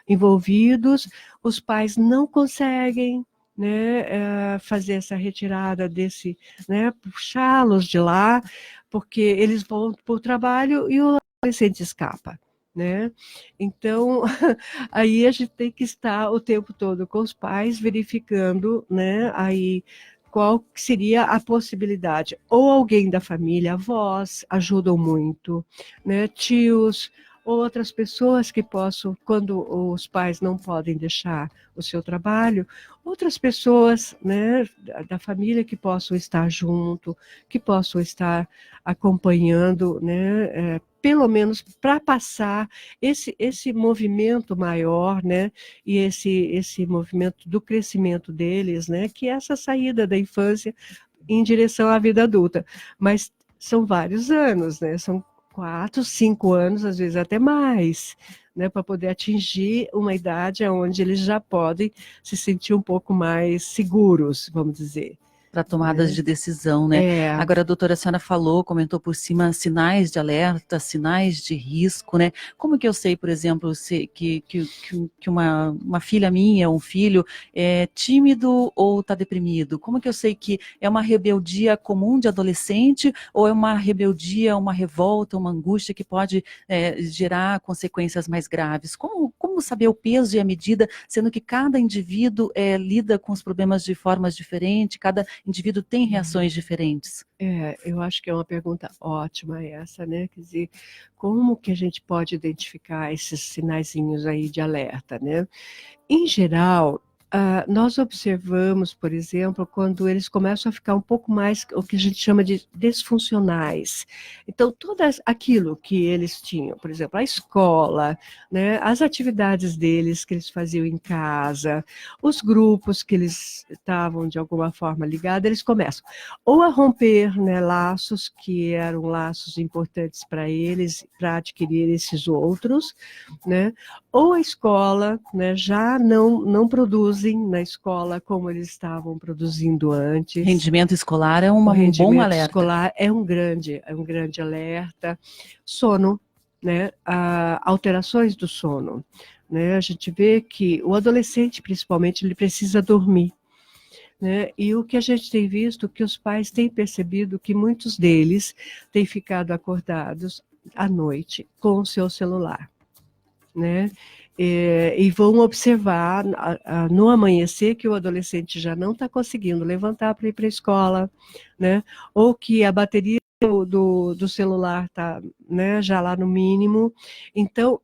Speaker 22: envolvidos, os pais não conseguem, né, fazer essa retirada desse, né, puxá-los de lá, porque eles vão para o trabalho e o adolescente escapa, né? Então, aí a gente tem que estar o tempo todo com os pais verificando, né, aí qual seria a possibilidade. Ou alguém da família, avós ajudam muito, né, tios, outras pessoas que possam, quando os pais não podem deixar o seu trabalho, outras pessoas, né, da família que possam estar junto, que possam estar acompanhando, né, pelo menos para passar esse movimento maior, né, e esse movimento do crescimento deles, né, que é essa saída da infância em direção à vida adulta. Mas são vários anos, né, são 4, 5 anos, às vezes até mais, né, para poder atingir uma idade onde eles já podem se sentir um pouco mais seguros, vamos dizer.
Speaker 3: Para tomadas de decisão, né? Agora, a doutora, a senhora comentou por cima sinais de alerta, sinais de risco, né? Como que eu sei, por exemplo, que uma filha minha, um filho, é tímido ou está deprimido? Como que eu sei que é uma rebeldia comum de adolescente ou é uma rebeldia, uma revolta, uma angústia que pode gerar consequências mais graves? Como saber o peso e a medida, sendo que cada indivíduo lida com os problemas de formas diferentes, cada indivíduo tem reações diferentes?
Speaker 22: Eu acho que é uma pergunta ótima essa, né? Quer dizer, como que a gente pode identificar esses sinaizinhos aí de alerta, né? Em geral, nós observamos, por exemplo, quando eles começam a ficar um pouco mais, o que a gente chama de disfuncionais. Então, tudo aquilo que eles tinham, por exemplo, a escola, né, as atividades deles que eles faziam em casa, os grupos que eles estavam de alguma forma ligados, eles começam ou a romper, né, laços que eram laços importantes para eles, para adquirir esses outros, né, ou a escola, né, já não produzem na escola como eles estavam produzindo antes.
Speaker 3: Rendimento escolar é um bom alerta.
Speaker 22: Rendimento escolar é um grande alerta. Sono, né, alterações do sono, né, a gente vê que o adolescente, principalmente, ele precisa dormir, né, e o que a gente tem visto, que os pais têm percebido que muitos deles têm ficado acordados à noite com o seu celular, né, e vão observar no amanhecer que o adolescente já não está conseguindo levantar para ir para a escola, né, ou que a bateria do celular está, né, já lá no mínimo. Então,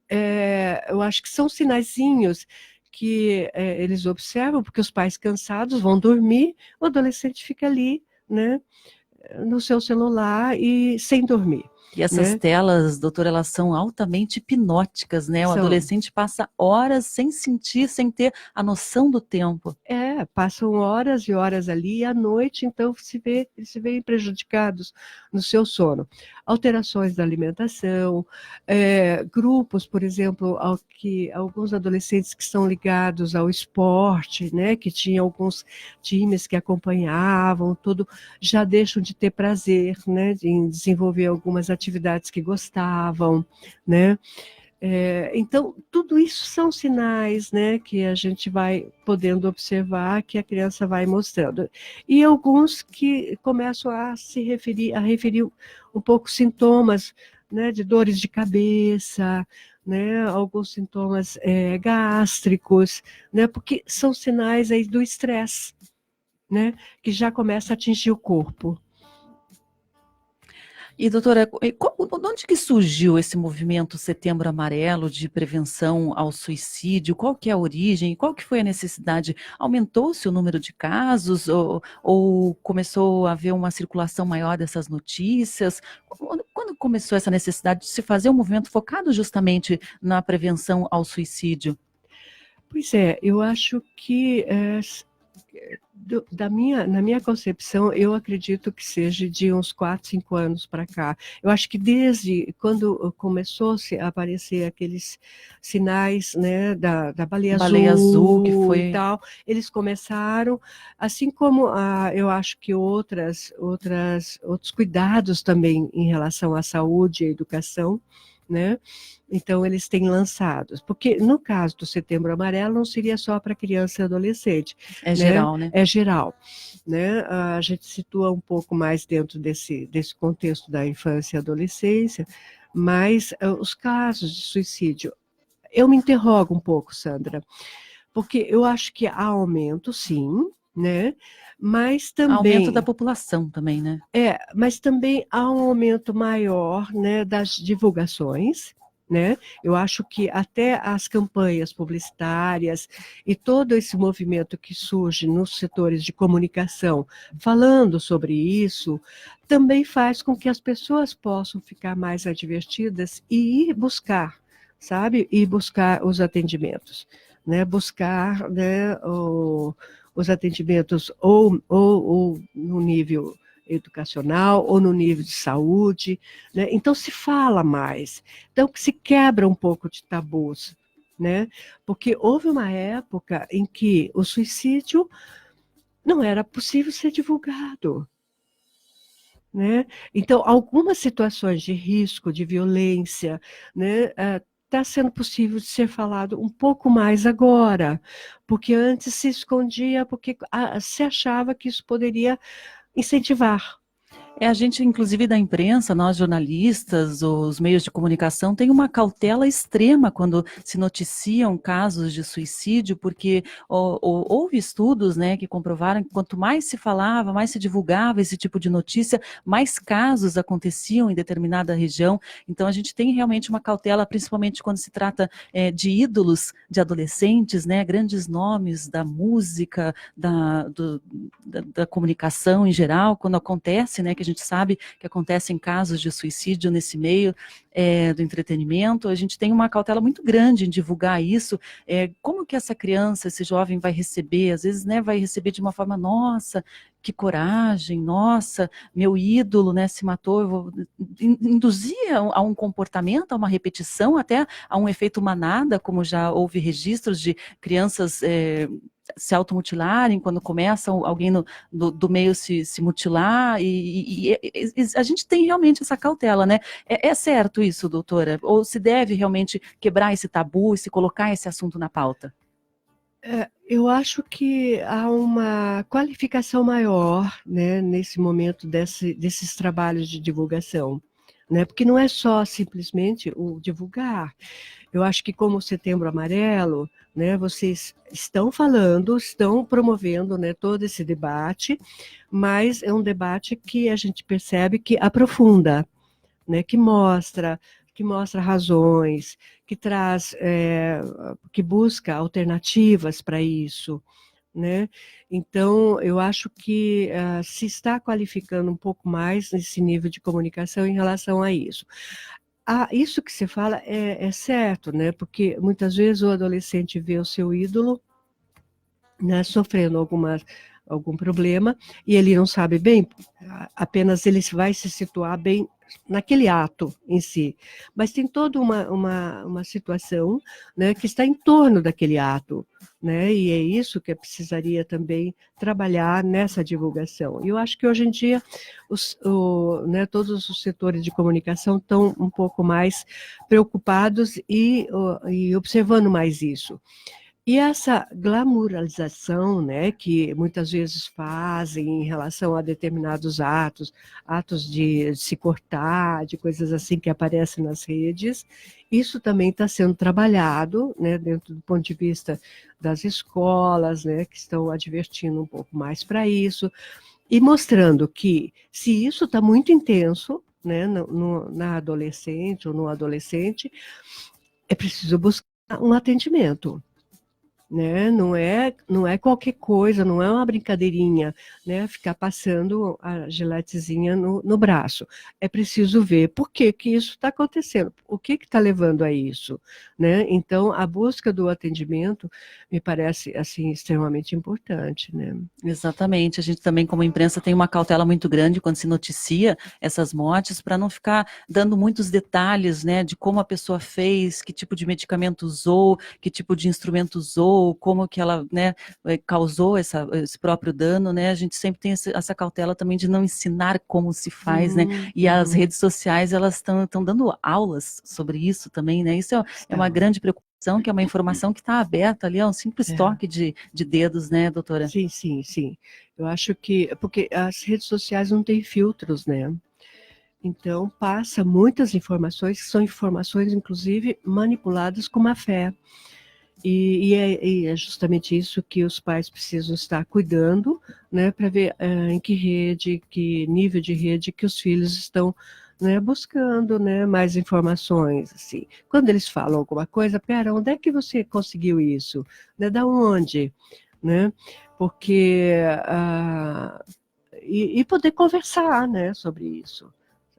Speaker 22: eu acho que são sinaizinhos que eles observam, porque os pais cansados vão dormir, o adolescente fica ali, né, no seu celular e sem dormir.
Speaker 3: E essas,
Speaker 22: né,
Speaker 3: telas, doutora, elas são altamente hipnóticas, né? O adolescente passa horas sem sentir, sem ter a noção do tempo.
Speaker 22: Passam horas e horas ali, e à noite, então, eles se veem prejudicados no seu sono. Alterações da alimentação, grupos, por exemplo, alguns adolescentes que estão ligados ao esporte, né, que tinham alguns times que acompanhavam, tudo, já deixam de ter prazer, né, em desenvolver algumas atividades que gostavam, né? Então, tudo isso são sinais, né, que a gente vai podendo observar, que a criança vai mostrando. E alguns que começam a referir um pouco sintomas, né, de dores de cabeça, né, alguns sintomas gástricos, né, porque são sinais aí do estresse, né, que já começa a atingir o corpo.
Speaker 3: E, doutora, de onde que surgiu esse movimento Setembro Amarelo de prevenção ao suicídio? Qual que é a origem? Qual que foi a necessidade? Aumentou-se o número de casos ou começou a haver uma circulação maior dessas notícias? Quando começou essa necessidade de se fazer um movimento focado justamente na prevenção ao suicídio?
Speaker 22: Pois é, eu acho que na minha concepção, eu acredito que seja de uns 4, 5 anos para cá. Eu acho que desde quando começou a aparecer aqueles sinais, né, da baleia azul
Speaker 3: que foi
Speaker 22: e tal, eles começaram, assim como eu acho que outros cuidados também em relação à saúde e à educação, né? Então, eles têm lançado, porque no caso do Setembro Amarelo não seria só para criança e adolescente.
Speaker 3: É geral, né?
Speaker 22: É geral. Né? A gente situa um pouco mais dentro desse contexto da infância e adolescência, mas os casos de suicídio, eu me interrogo um pouco, Sandra, porque eu acho que há aumento, sim, né? Mas também...
Speaker 3: Aumento da população também, né?
Speaker 22: Mas também há um aumento maior, né, das divulgações, né? Eu acho que até as campanhas publicitárias e todo esse movimento que surge nos setores de comunicação falando sobre isso, também faz com que as pessoas possam ficar mais advertidas e ir buscar, sabe? E buscar os atendimentos, né? Buscar, né, os atendimentos ou no nível educacional ou no nível de saúde, né? Então se fala mais, então se quebra um pouco de tabus, né? Porque houve uma época em que o suicídio não era possível ser divulgado, né? Então algumas situações de risco, de violência, né, está sendo possível de ser falado um pouco mais agora, porque antes se escondia, porque se achava que isso poderia incentivar.
Speaker 3: A gente, inclusive da imprensa, nós jornalistas, os meios de comunicação, tem uma cautela extrema quando se noticiam casos de suicídio, porque houve estudos, né, que comprovaram que quanto mais se falava, mais se divulgava esse tipo de notícia, mais casos aconteciam em determinada região. Então a gente tem realmente uma cautela, principalmente quando se trata de ídolos de adolescentes, né, grandes nomes da música, da comunicação em geral, quando acontece, né, que a gente sabe que acontecem casos de suicídio nesse meio do entretenimento, a gente tem uma cautela muito grande em divulgar isso. Como que essa criança, esse jovem vai receber? Às vezes, né, vai receber de uma forma, nossa, que coragem, nossa, meu ídolo, né, se matou. Eu vou induzir a um comportamento, a uma repetição, até a um efeito manada, como já houve registros de crianças se automutilarem quando começam alguém do meio se mutilar, e a gente tem realmente essa cautela, né? É certo isso, doutora? Ou se deve realmente quebrar esse tabu e se colocar esse assunto na pauta?
Speaker 22: Eu acho que há uma qualificação maior, né, nesse momento desses trabalhos de divulgação, né? Porque não é só simplesmente o divulgar. Eu acho que como o Setembro Amarelo, né, vocês estão falando, estão promovendo, né, todo esse debate, mas é um debate que a gente percebe que aprofunda, né, que mostra razões, que traz, que busca alternativas para isso, né? Então, eu acho que se está qualificando um pouco mais nesse nível de comunicação em relação a isso. Isso que você fala é certo, né? Porque muitas vezes o adolescente vê o seu ídolo, né, sofrendo algum problema, e ele não sabe bem, apenas ele vai se situar bem naquele ato em si, mas tem toda uma situação, né, que está em torno daquele ato, né, e é isso que precisaria também trabalhar nessa divulgação. E eu acho que hoje em dia né, todos os setores de comunicação estão um pouco mais preocupados e observando mais isso. E essa glamourização, né, que muitas vezes fazem em relação a determinados atos de se cortar, de coisas assim que aparecem nas redes, isso também está sendo trabalhado, né, dentro do ponto de vista das escolas, né, que estão advertindo um pouco mais para isso, e mostrando que se isso está muito intenso, né, na adolescente ou no adolescente, é preciso buscar um atendimento. Né? Não é qualquer coisa, não é uma brincadeirinha, né? Ficar passando a giletezinha no braço. É preciso ver por que isso está acontecendo, o que está levando a isso, né? Então, a busca do atendimento me parece assim extremamente importante, né?
Speaker 3: Exatamente. A gente também, como imprensa, tem uma cautela muito grande quando se noticia essas mortes, para não ficar dando muitos detalhes, né, de como a pessoa fez, que tipo de medicamento usou, que tipo de instrumento usou, como que ela, né, causou esse próprio dano, né? A gente sempre tem essa cautela também de não ensinar como se faz, né? E as redes sociais, elas estão dando aulas sobre isso também, né? Isso é uma grande preocupação, que é uma informação que está aberta ali, é um simples toque de dedos, né, doutora?
Speaker 22: Sim, sim, sim. Eu acho que, porque as redes sociais não têm filtros, né? Então, passa muitas informações, que são informações, inclusive, manipuladas com má fé. E é justamente isso que os pais precisam estar cuidando, né, para ver em que rede, que nível de rede que os filhos estão, né, buscando, né, mais informações, assim. Quando eles falam alguma coisa, pera, onde é que você conseguiu isso? Né, da onde? Né? Porque e poder conversar, né, sobre isso.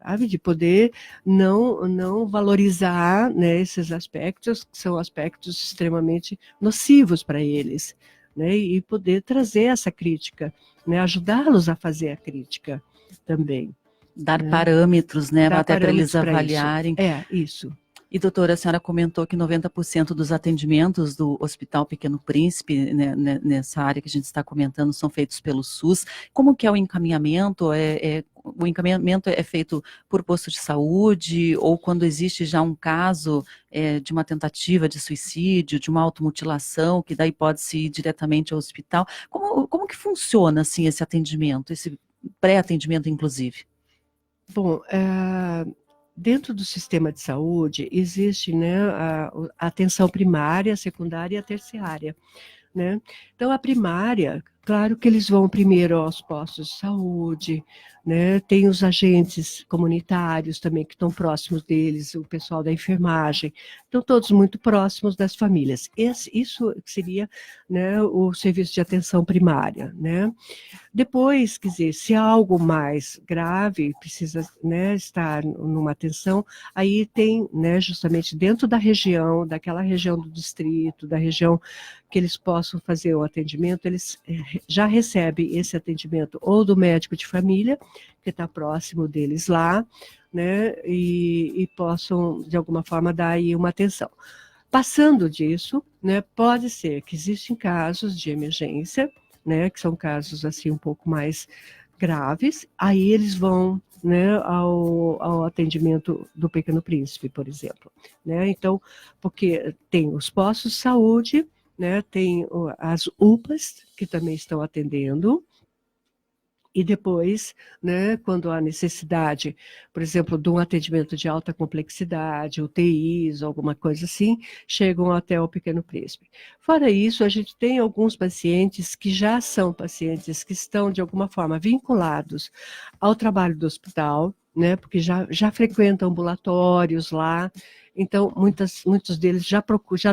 Speaker 22: Sabe, de poder não valorizar, né, esses aspectos, que são aspectos extremamente nocivos para eles, né, e poder trazer essa crítica, né, ajudá-los a fazer a crítica também.
Speaker 3: Dar parâmetros, né, até para eles avaliarem.
Speaker 22: Isso.
Speaker 3: E, doutora, a senhora comentou que 90% dos atendimentos do Hospital Pequeno Príncipe, né, nessa área que a gente está comentando, são feitos pelo SUS. Como que é o encaminhamento? O encaminhamento é feito por posto de saúde, ou quando existe já um caso de uma tentativa de suicídio, de uma automutilação, que daí pode-se ir diretamente ao hospital? Como que funciona, assim, esse atendimento, esse pré-atendimento, inclusive?
Speaker 22: Bom, dentro do sistema de saúde existe, né, a atenção primária, secundária e a terciária, né? Então, a primária, claro que eles vão primeiro aos postos de saúde, né? Tem os agentes comunitários também que estão próximos deles, o pessoal da enfermagem, estão todos muito próximos das famílias. Isso seria, né, o serviço de atenção primária, né? Depois, quer dizer, se há algo mais grave, precisa, né, estar numa atenção, aí tem, né, justamente dentro da região, daquela região do distrito, da região que eles possam fazer o atendimento, eles já recebem esse atendimento ou do médico de família, que está próximo deles lá, né, e possam, de alguma forma, dar aí uma atenção. Passando disso, né, pode ser que existem casos de emergência, né, que são casos assim um pouco mais graves, aí eles vão, né, ao atendimento do Pequeno Príncipe, por exemplo, né? Então, porque tem os postos de saúde, né, tem as UPAs que também estão atendendo. E depois, né, quando há necessidade, por exemplo, de um atendimento de alta complexidade, UTIs, alguma coisa assim, chegam até o Pequeno Príncipe. Fora isso, a gente tem alguns pacientes que já são pacientes que estão, de alguma forma, vinculados ao trabalho do hospital, né, porque já frequentam ambulatórios lá, então muitos deles já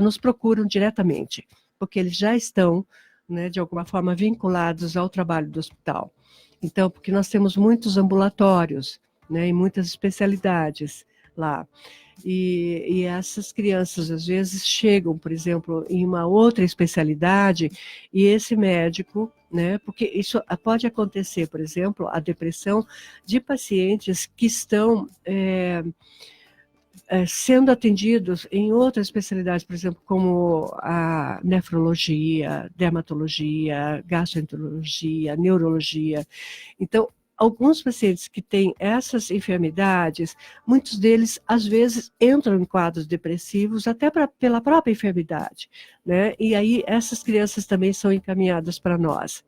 Speaker 22: nos procuram diretamente, porque eles já estão, né, de alguma forma, vinculados ao trabalho do hospital. Então, porque nós temos muitos ambulatórios, né, e muitas especialidades lá. E essas crianças, às vezes, chegam, por exemplo, em uma outra especialidade, e esse médico, né, porque isso pode acontecer, por exemplo, a depressão de pacientes que estão sendo atendidos em outras especialidades, por exemplo, como a nefrologia, dermatologia, gastroenterologia, neurologia. Então, alguns pacientes que têm essas enfermidades, muitos deles, às vezes, entram em quadros depressivos, até pela própria enfermidade, né? E aí, essas crianças também são encaminhadas para nós,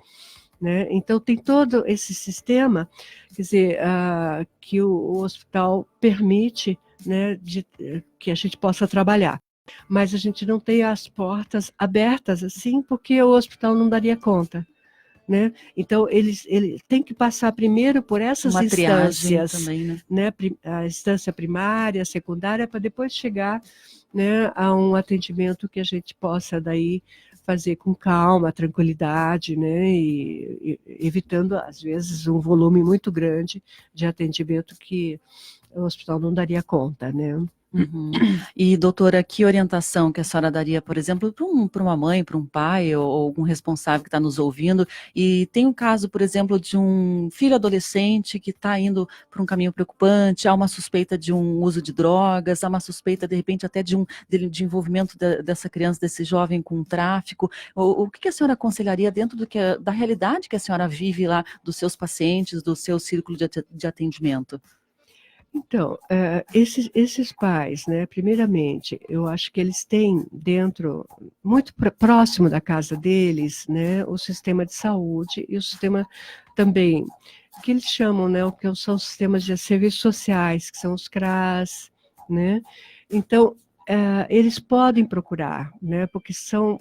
Speaker 22: né? Então, tem todo esse sistema, quer dizer, que o hospital permite, né, que a gente possa trabalhar. Mas a gente não tem as portas abertas assim, porque o hospital não daria conta, né? Então, ele tem que passar primeiro por essas
Speaker 3: Uma triagem
Speaker 22: instâncias,
Speaker 3: também, né?
Speaker 22: A instância primária, secundária, para depois chegar, né, a um atendimento que a gente possa daí fazer com calma, tranquilidade, né, e evitando, às vezes, um volume muito grande de atendimento que o hospital não daria conta, né?
Speaker 3: Uhum. E, doutora, que orientação que a senhora daria, por exemplo, para uma mãe, para um pai ou algum responsável que está nos ouvindo e tem um caso, por exemplo, de um filho adolescente que está indo para um caminho preocupante, há uma suspeita de um uso de drogas, há uma suspeita, de repente, até de envolvimento dessa criança, desse jovem com tráfico. O que a senhora aconselharia dentro da realidade que a senhora vive lá dos seus pacientes, do seu círculo de atendimento?
Speaker 22: Então, esses pais, né, primeiramente, eu acho que eles têm dentro, muito próximo da casa deles, né, o sistema de saúde e o sistema também, que eles chamam, né, o que são os sistemas de serviços sociais, que são os CRAS, né, então, eles podem procurar, né, porque são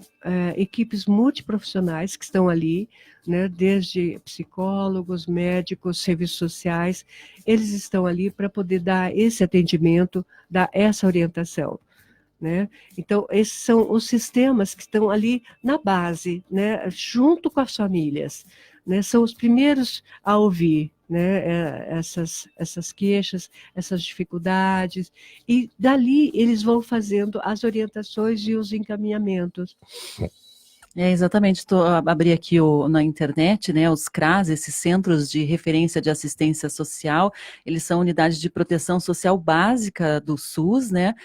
Speaker 22: equipes multiprofissionais que estão ali, né, desde psicólogos, médicos, serviços sociais, eles estão ali para poder dar esse atendimento, dar essa orientação, né? Então, esses são os sistemas que estão ali na base, né, junto com as famílias, né, são os primeiros a ouvir, né, essas queixas, essas dificuldades, e dali eles vão fazendo as orientações e os encaminhamentos.
Speaker 3: Exatamente, abri aqui na internet, né, os CRAS, esses Centros de Referência de Assistência Social, eles são unidades de proteção social básica do SUS, né,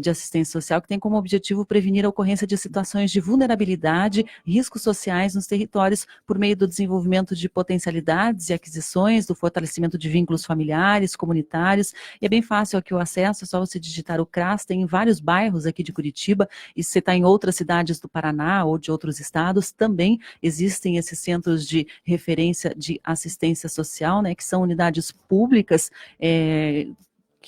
Speaker 3: de assistência social, que tem como objetivo prevenir a ocorrência de situações de vulnerabilidade, riscos sociais nos territórios por meio do desenvolvimento de potencialidades e aquisições, do fortalecimento de vínculos familiares, comunitários, e é bem fácil aqui o acesso, é só você digitar o CRAS, tem em vários bairros aqui de Curitiba, e se você está em outras cidades do Paraná ou de outros estados, também existem esses centros de referência de assistência social, né, que são unidades públicas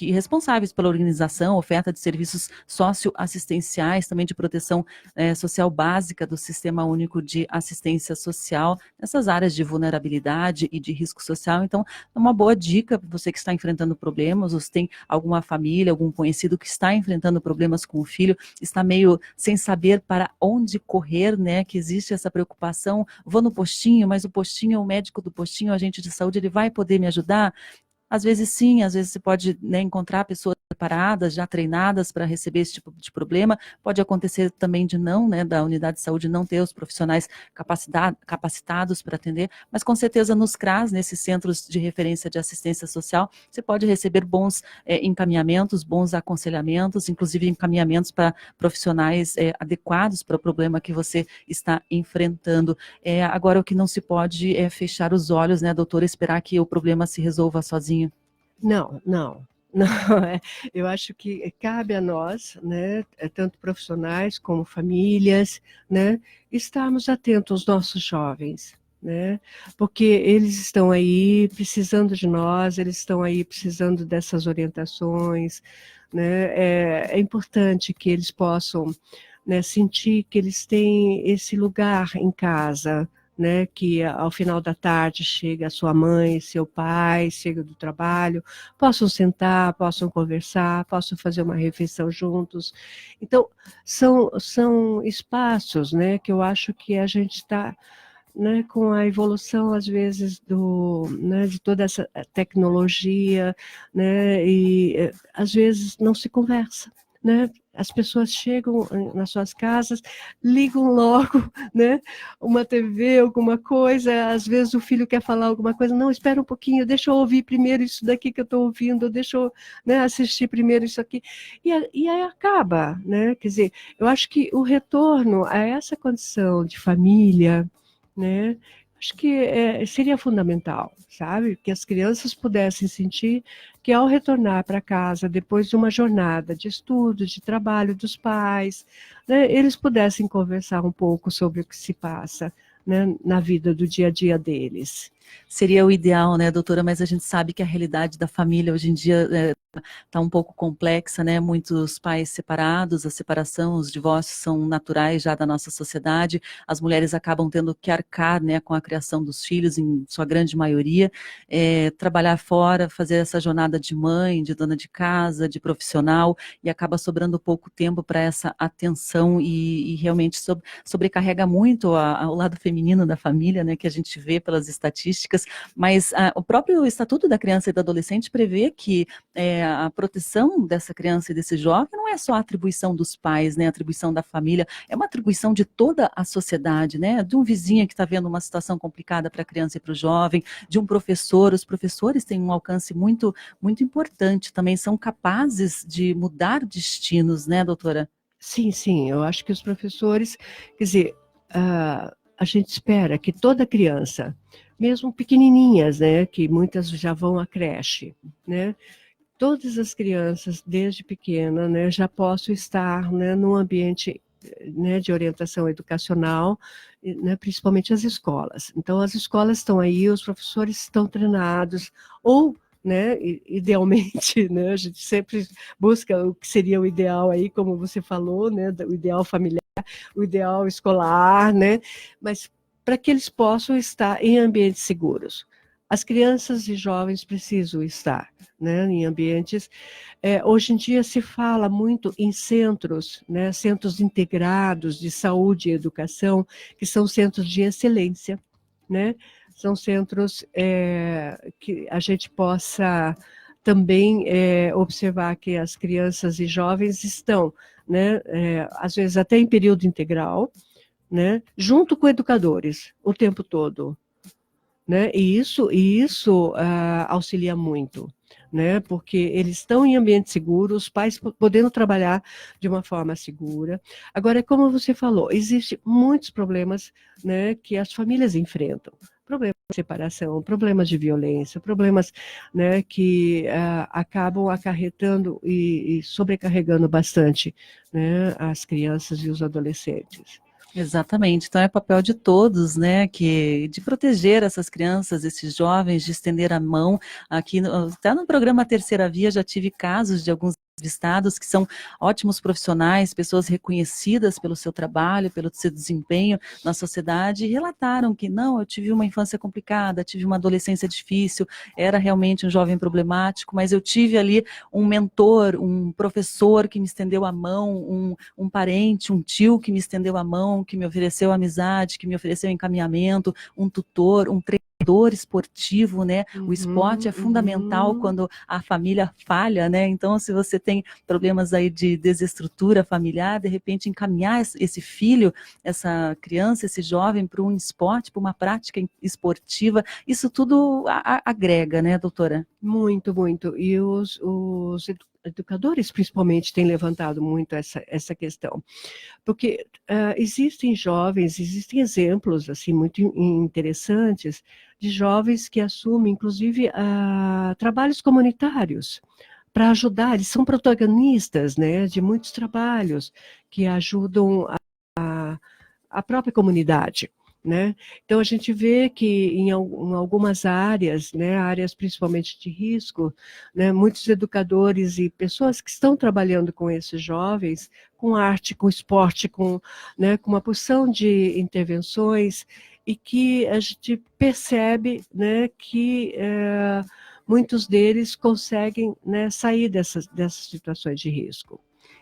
Speaker 3: responsáveis pela organização, oferta de serviços socioassistenciais, também de proteção social básica do Sistema Único de Assistência Social, nessas áreas de vulnerabilidade e de risco social. Então, é uma boa dica para você que está enfrentando problemas, ou se tem alguma família, algum conhecido que está enfrentando problemas com o filho, está meio sem saber para onde correr, né, que existe essa preocupação, vou no postinho, mas o postinho, o médico do postinho, o agente de saúde, ele vai poder me ajudar? Às vezes sim, às vezes você pode, né, encontrar pessoas preparadas, já treinadas para receber esse tipo de problema. Pode acontecer também de não, né, da unidade de saúde não ter os profissionais capacitados para atender, mas com certeza nos CRAS, nesses centros de referência de assistência social, você pode receber bons encaminhamentos, bons aconselhamentos, inclusive encaminhamentos para profissionais adequados para o problema que você está enfrentando. Agora, o que não se pode é fechar os olhos, né, doutora, esperar que o problema se resolva sozinho.
Speaker 22: Não, eu acho que cabe a nós, né, tanto profissionais como famílias, né, estarmos atentos aos nossos jovens, né, porque eles estão aí precisando de nós, eles estão aí precisando dessas orientações, né, é importante que eles possam, né, sentir que eles têm esse lugar em casa, né, que ao final da tarde chega a sua mãe, seu pai, chega do trabalho, possam sentar, possam conversar, possam fazer uma refeição juntos. Então, são espaços, né, que eu acho que a gente está, né, com a evolução, às vezes, né, de toda essa tecnologia, né, e às vezes não se conversa, né? As pessoas chegam nas suas casas, ligam logo, né, uma TV, alguma coisa, às vezes o filho quer falar alguma coisa, não, espera um pouquinho, deixa eu ouvir primeiro isso daqui que eu estou ouvindo, deixa eu, né, assistir primeiro isso aqui, e aí acaba, né, quer dizer, eu acho que o retorno a essa condição de família, né, acho que seria fundamental, sabe? Que as crianças pudessem sentir que ao retornar para casa, depois de uma jornada de estudo, de trabalho dos pais, né, eles pudessem conversar um pouco sobre o que se passa, né, na vida do dia a dia deles.
Speaker 3: Seria o ideal, né, doutora? Mas a gente sabe que a realidade da família hoje em dia está um pouco complexa, né? Muitos pais separados, a separação, os divórcios são naturais já da nossa sociedade. As mulheres acabam tendo que arcar, né, com a criação dos filhos, em sua grande maioria, trabalhar fora, fazer essa jornada de mãe, de dona de casa, de profissional, e acaba sobrando pouco tempo para essa atenção e realmente sobrecarrega muito o lado feminino da família, né, que a gente vê pelas estatísticas, mas o próprio Estatuto da Criança e do Adolescente prevê que a proteção dessa criança e desse jovem não é só a atribuição dos pais, né, a atribuição da família, é uma atribuição de toda a sociedade, né, de um vizinho que está vendo uma situação complicada para a criança e para o jovem, de um professor. Os professores têm um alcance muito, muito importante, também são capazes de mudar destinos, né, doutora?
Speaker 22: Sim, sim, eu acho que os professores, quer dizer, a gente espera que toda criança, mesmo pequenininhas, né, que muitas já vão à creche, né, todas as crianças, desde pequena, né, já possam estar, né, num ambiente, né, de orientação educacional, né, principalmente as escolas. Então, as escolas estão aí, os professores estão treinados, ou, né, idealmente, né, a gente sempre busca o que seria o ideal aí, como você falou, né, o ideal familiar, o ideal escolar, né, mas para que eles possam estar em ambientes seguros. As crianças e jovens precisam estar, né, em ambientes. Hoje em dia se fala muito em centros, né, centros integrados de saúde e educação, que são centros de excelência, né, são centros que a gente possa também observar que as crianças e jovens estão, né, às vezes até em período integral, né, junto com educadores o tempo todo. Né? E isso auxilia muito, né? Porque eles estão em ambiente seguro, os pais podendo trabalhar de uma forma segura. Agora, como você falou, existem muitos problemas, né, que as famílias enfrentam. Problemas de separação, problemas de violência, problemas, né, que acabam acarretando e sobrecarregando bastante, né, as crianças e os adolescentes.
Speaker 3: Exatamente, então é papel de todos, né, de proteger essas crianças, esses jovens, de estender a mão. Aqui, até no programa Terceira Via, já tive casos de alguns entrevistados que são ótimos profissionais, pessoas reconhecidas pelo seu trabalho, pelo seu desempenho na sociedade, e relataram que não, eu tive uma infância complicada, tive uma adolescência difícil, era realmente um jovem problemático, mas eu tive ali um mentor, um professor que me estendeu a mão, um parente, um tio que me estendeu a mão, que me ofereceu amizade, que me ofereceu encaminhamento, um tutor, um treinador esportivo, né? O esporte é fundamental quando a família falha, né? Então, se você tem problemas aí de desestrutura familiar, de repente encaminhar esse filho, essa criança, esse jovem para um esporte, para uma prática esportiva, isso tudo agrega, né, doutora?
Speaker 22: Muito, muito. E os educadores, principalmente, têm levantado muito essa questão. Porque existem jovens, existem exemplos assim, muito interessantes de jovens que assumem, inclusive, trabalhos comunitários para ajudar. Eles são protagonistas, né, de muitos trabalhos que ajudam a própria comunidade. Né? Então, a gente vê que em algumas áreas, né, áreas principalmente de risco, né, muitos educadores e pessoas que estão trabalhando com esses jovens, com arte, com esporte, né, com uma porção de intervenções, e que a gente percebe, né, que muitos deles conseguem, né, sair dessas situações de risco.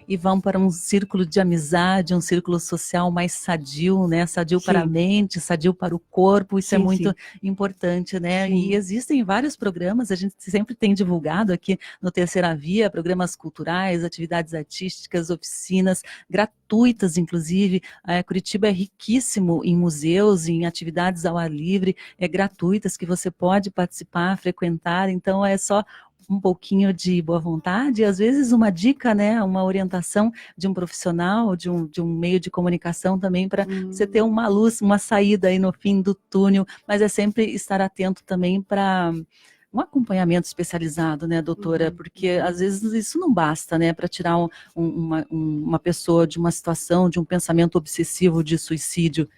Speaker 3: E vão para um círculo de amizade, um círculo social mais sadio, né? Sadio para a mente, sadio para o corpo, isso é muito importante, né? E existem vários programas, a gente sempre tem divulgado aqui no Terceira Via, programas culturais, atividades artísticas, oficinas gratuitas, inclusive. Curitiba é riquíssimo em museus, em atividades ao ar livre, gratuitas, que você pode participar, frequentar, então é só um pouquinho de boa vontade, e às vezes uma dica, né, uma orientação de um profissional, de um meio de comunicação também, para você ter uma luz, uma saída aí no fim do túnel, mas é sempre estar atento também para um acompanhamento especializado, né, doutora, porque às vezes isso não basta, né, para tirar uma pessoa de uma situação, de um pensamento obsessivo de suicídio.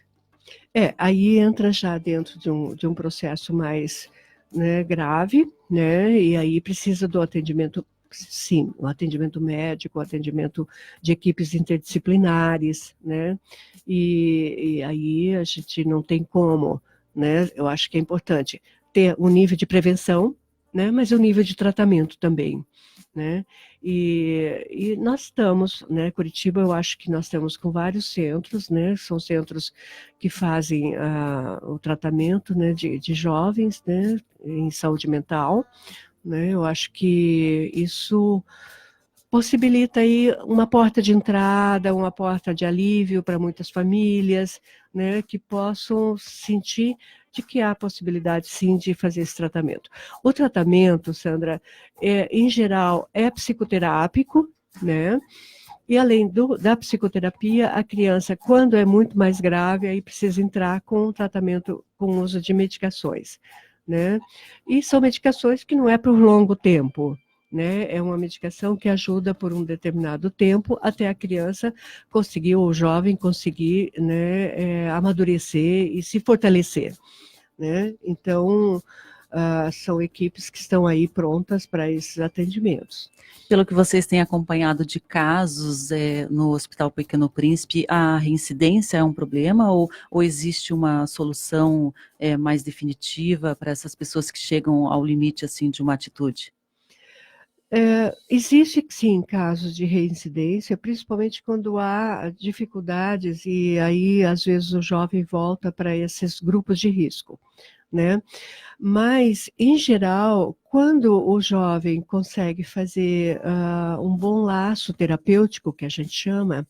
Speaker 22: Aí entra já dentro de um processo mais, né, grave, né, e aí precisa do atendimento, sim, o atendimento médico, o atendimento de equipes interdisciplinares, né, e aí a gente não tem como, né, eu acho que é importante ter um nível de prevenção, né, mas um nível de tratamento também, né, e nós estamos, né, Curitiba, eu acho que nós estamos com vários centros, né, são centros que fazem o tratamento, né, de jovens, né, em saúde mental, né, eu acho que isso possibilita aí uma porta de entrada, uma porta de alívio para muitas famílias, né, que possam sentir de que há possibilidade, sim, de fazer esse tratamento. O tratamento, Sandra, em geral, é psicoterápico, né, e além da psicoterapia, a criança, quando é muito mais grave, aí precisa entrar com tratamento com uso de medicações, né, e são medicações que não é por longo tempo, né? É uma medicação que ajuda por um determinado tempo até a criança conseguir, ou o jovem conseguir, né, amadurecer e se fortalecer, né? Então, são equipes que estão aí prontas para esses atendimentos.
Speaker 3: Pelo que vocês têm acompanhado de casos no Hospital Pequeno Príncipe, a reincidência é um problema ou existe uma solução mais definitiva para essas pessoas que chegam ao limite assim, de uma atitude?
Speaker 22: Existe, sim, casos de reincidência, principalmente quando há dificuldades e aí, às vezes, o jovem volta para esses grupos de risco, né? Mas, em geral, quando o jovem consegue fazer um bom laço terapêutico, que a gente chama,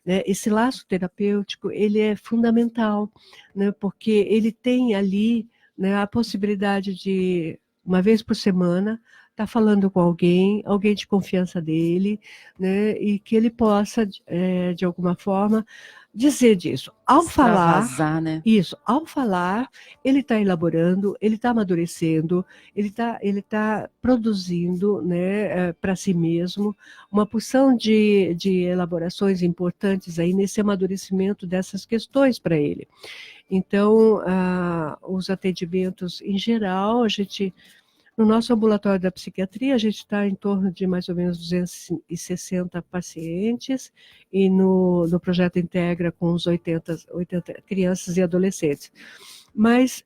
Speaker 22: né, esse laço terapêutico, ele é fundamental, né, porque ele tem ali, né, a possibilidade de, uma vez por semana, estar falando com alguém de confiança dele, né, e que ele possa, de alguma forma, dizer disso. Ao falar,
Speaker 3: né?
Speaker 22: Isso, ao falar, ele está elaborando, ele está amadurecendo, ele tá produzindo, né, para si mesmo uma porção de elaborações importantes aí nesse amadurecimento dessas questões para ele. Então, os atendimentos em geral, no nosso ambulatório da psiquiatria, a gente está em torno de mais ou menos 260 pacientes, e no projeto Integra com uns 80 crianças e adolescentes. Mas,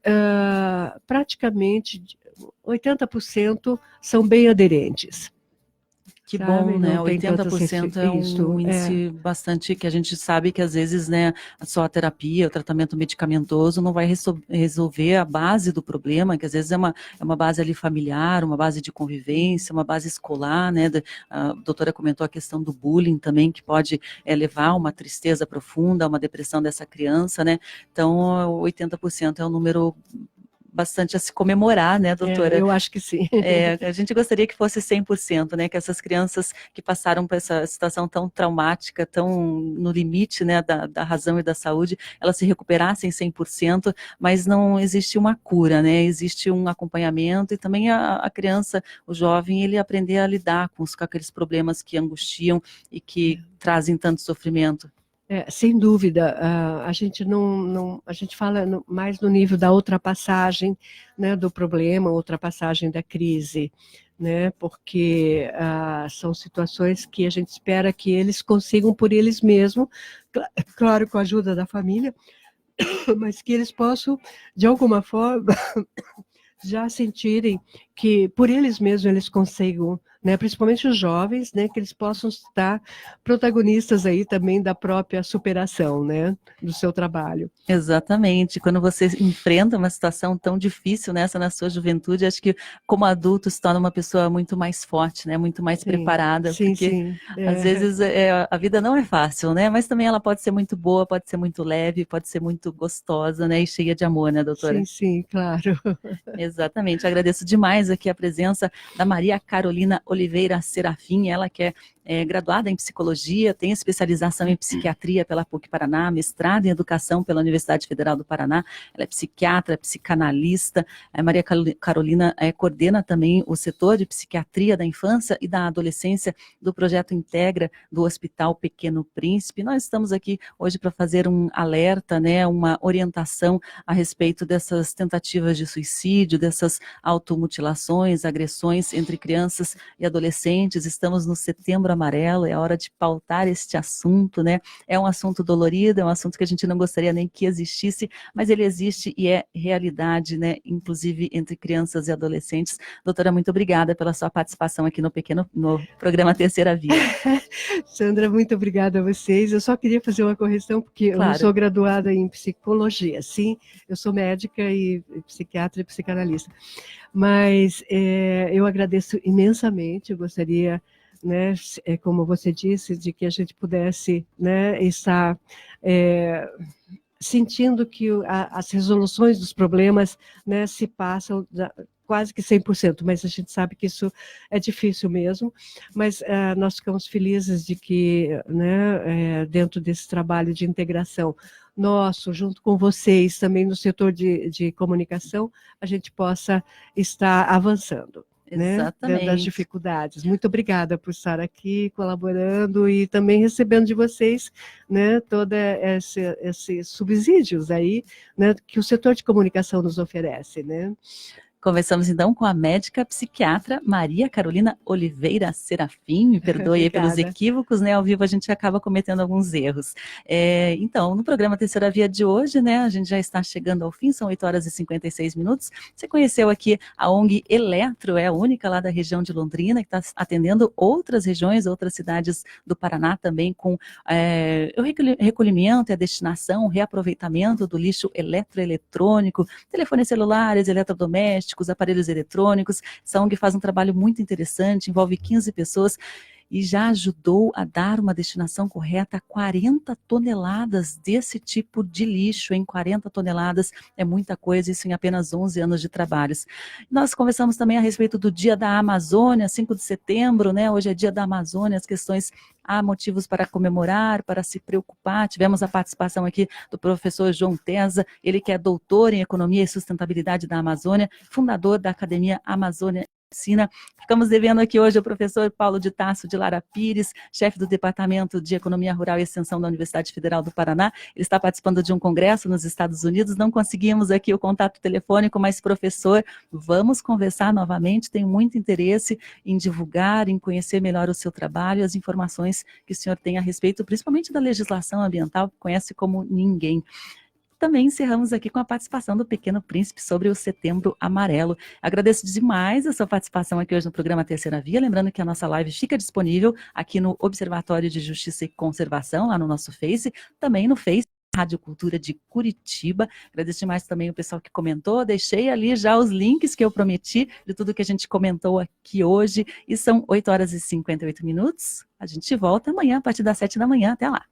Speaker 22: praticamente, 80% são bem aderentes.
Speaker 3: Que
Speaker 22: sabe?
Speaker 3: bom, né?
Speaker 22: Não tem tantas
Speaker 3: 80% é um índice bastante que a gente sabe que às vezes, né, só a terapia, o tratamento medicamentoso não vai resolver a base do problema, que às vezes é uma base ali familiar, uma base de convivência, uma base escolar, né? A doutora comentou a questão do bullying também, que pode levar a uma tristeza profunda, a uma depressão dessa criança, né? Então, 80% é um número bastante a se comemorar, né, doutora?
Speaker 22: Eu acho que sim.
Speaker 3: A gente gostaria que fosse 100%, né, que essas crianças que passaram por essa situação tão traumática, tão no limite, né, da razão e da saúde, elas se recuperassem 100%, mas não existe uma cura, né, existe um acompanhamento e também a criança, o jovem, ele aprender a lidar com aqueles problemas que angustiam e que trazem tanto sofrimento.
Speaker 22: Sem dúvida, a gente a gente fala mais no nível da ultrapassagem, né, do problema, ultrapassagem da crise, né, porque são situações que a gente espera que eles consigam por eles mesmos, claro, com a ajuda da família, mas que eles possam, de alguma forma, já sentirem que por eles mesmos eles consigam, né, principalmente os jovens, né, que eles possam estar protagonistas aí também da própria superação, né, do seu trabalho.
Speaker 3: Exatamente, quando você enfrenta uma situação tão difícil nessa na sua juventude, acho que como adulto se torna uma pessoa muito mais forte, né, muito mais preparada, porque às vezes a vida não é fácil, né, mas também ela pode ser muito boa, pode ser muito leve, pode ser muito gostosa, né, e cheia de amor, né, doutora?
Speaker 22: Sim, claro.
Speaker 3: Exatamente, agradeço demais mais aqui a presença da Maria Carolina Oliveira Serafim, ela que é graduada em psicologia, tem especialização em psiquiatria pela PUC-Paraná, mestrado em educação pela Universidade Federal do Paraná, ela é psiquiatra, psicanalista. A Maria Carolina coordena também o setor de psiquiatria da infância e da adolescência do projeto Integra do Hospital Pequeno Príncipe. Nós estamos aqui hoje para fazer um alerta, né, uma orientação a respeito dessas tentativas de suicídio, dessas automutilações, agressões entre crianças e adolescentes. Estamos no Setembro Amarelo, é hora de pautar este assunto, né? É um assunto dolorido, é um assunto que a gente não gostaria nem que existisse, mas ele existe e é realidade, né? Inclusive entre crianças e adolescentes. Doutora, muito obrigada pela sua participação aqui no programa Terceira Via.
Speaker 22: Sandra, muito obrigada a vocês. Eu só queria fazer uma correção, porque eu não sou graduada em psicologia. Sim, eu sou médica e psiquiatra e psicanalista. Mas eu agradeço imensamente, eu gostaria, né, como você disse, de que a gente pudesse, né, estar sentindo que as resoluções dos problemas, né, se passam quase que 100%, mas a gente sabe que isso é difícil mesmo, mas nós ficamos felizes de que, né, dentro desse trabalho de integração nosso, junto com vocês, também no setor de comunicação, a gente possa estar avançando. Exatamente. Né, das dificuldades. Muito obrigada por estar aqui colaborando e também recebendo de vocês, né, todos esses subsídios aí, né, que o setor de comunicação nos oferece, né?
Speaker 3: Conversamos então com a médica psiquiatra Maria Carolina Oliveira Serafim, me perdoe aí pelos equívocos, né? Ao vivo a gente acaba cometendo alguns erros. Então, no programa Terceira Via de hoje, né, a gente já está chegando ao fim, são 8 horas e 56 minutos. Você conheceu aqui a ONG Eletro, é a única lá da região de Londrina, que está atendendo outras regiões, outras cidades do Paraná também, com o recolhimento e a destinação, o reaproveitamento do lixo eletroeletrônico, telefones celulares, eletrodomésticos, aparelhos eletrônicos. Essa ONG faz um trabalho muito interessante, envolve 15 pessoas e já ajudou a dar uma destinação correta a 40 toneladas desse tipo de lixo, em 40 toneladas, é muita coisa, isso em apenas 11 anos de trabalhos. Nós conversamos também a respeito do Dia da Amazônia, 5 de setembro, né? Hoje é Dia da Amazônia, as questões, há motivos para comemorar, para se preocupar. Tivemos a participação aqui do professor João Tesa, ele que é doutor em Economia e Sustentabilidade da Amazônia, fundador da Academia Amazônia Ensina. Ficamos devendo aqui hoje ao professor Paulo de Tasso de Lara Pires, chefe do Departamento de Economia Rural e Extensão da Universidade Federal do Paraná. Ele está participando de um congresso nos Estados Unidos, não conseguimos aqui o contato telefônico, mas professor, vamos conversar novamente, tenho muito interesse em divulgar, em conhecer melhor o seu trabalho e as informações que o senhor tem a respeito, principalmente da legislação ambiental, que conhece como ninguém. Também encerramos aqui com a participação do Pequeno Príncipe sobre o Setembro Amarelo. Agradeço demais a sua participação aqui hoje no programa Terceira Via, lembrando que a nossa live fica disponível aqui no Observatório de Justiça e Conservação, lá no nosso Face, também no Face Rádio Cultura de Curitiba. Agradeço demais também o pessoal que comentou, deixei ali já os links que eu prometi de tudo que a gente comentou aqui hoje, e são 8 horas e 58 minutos. A gente volta amanhã a partir das 7 da manhã, até lá.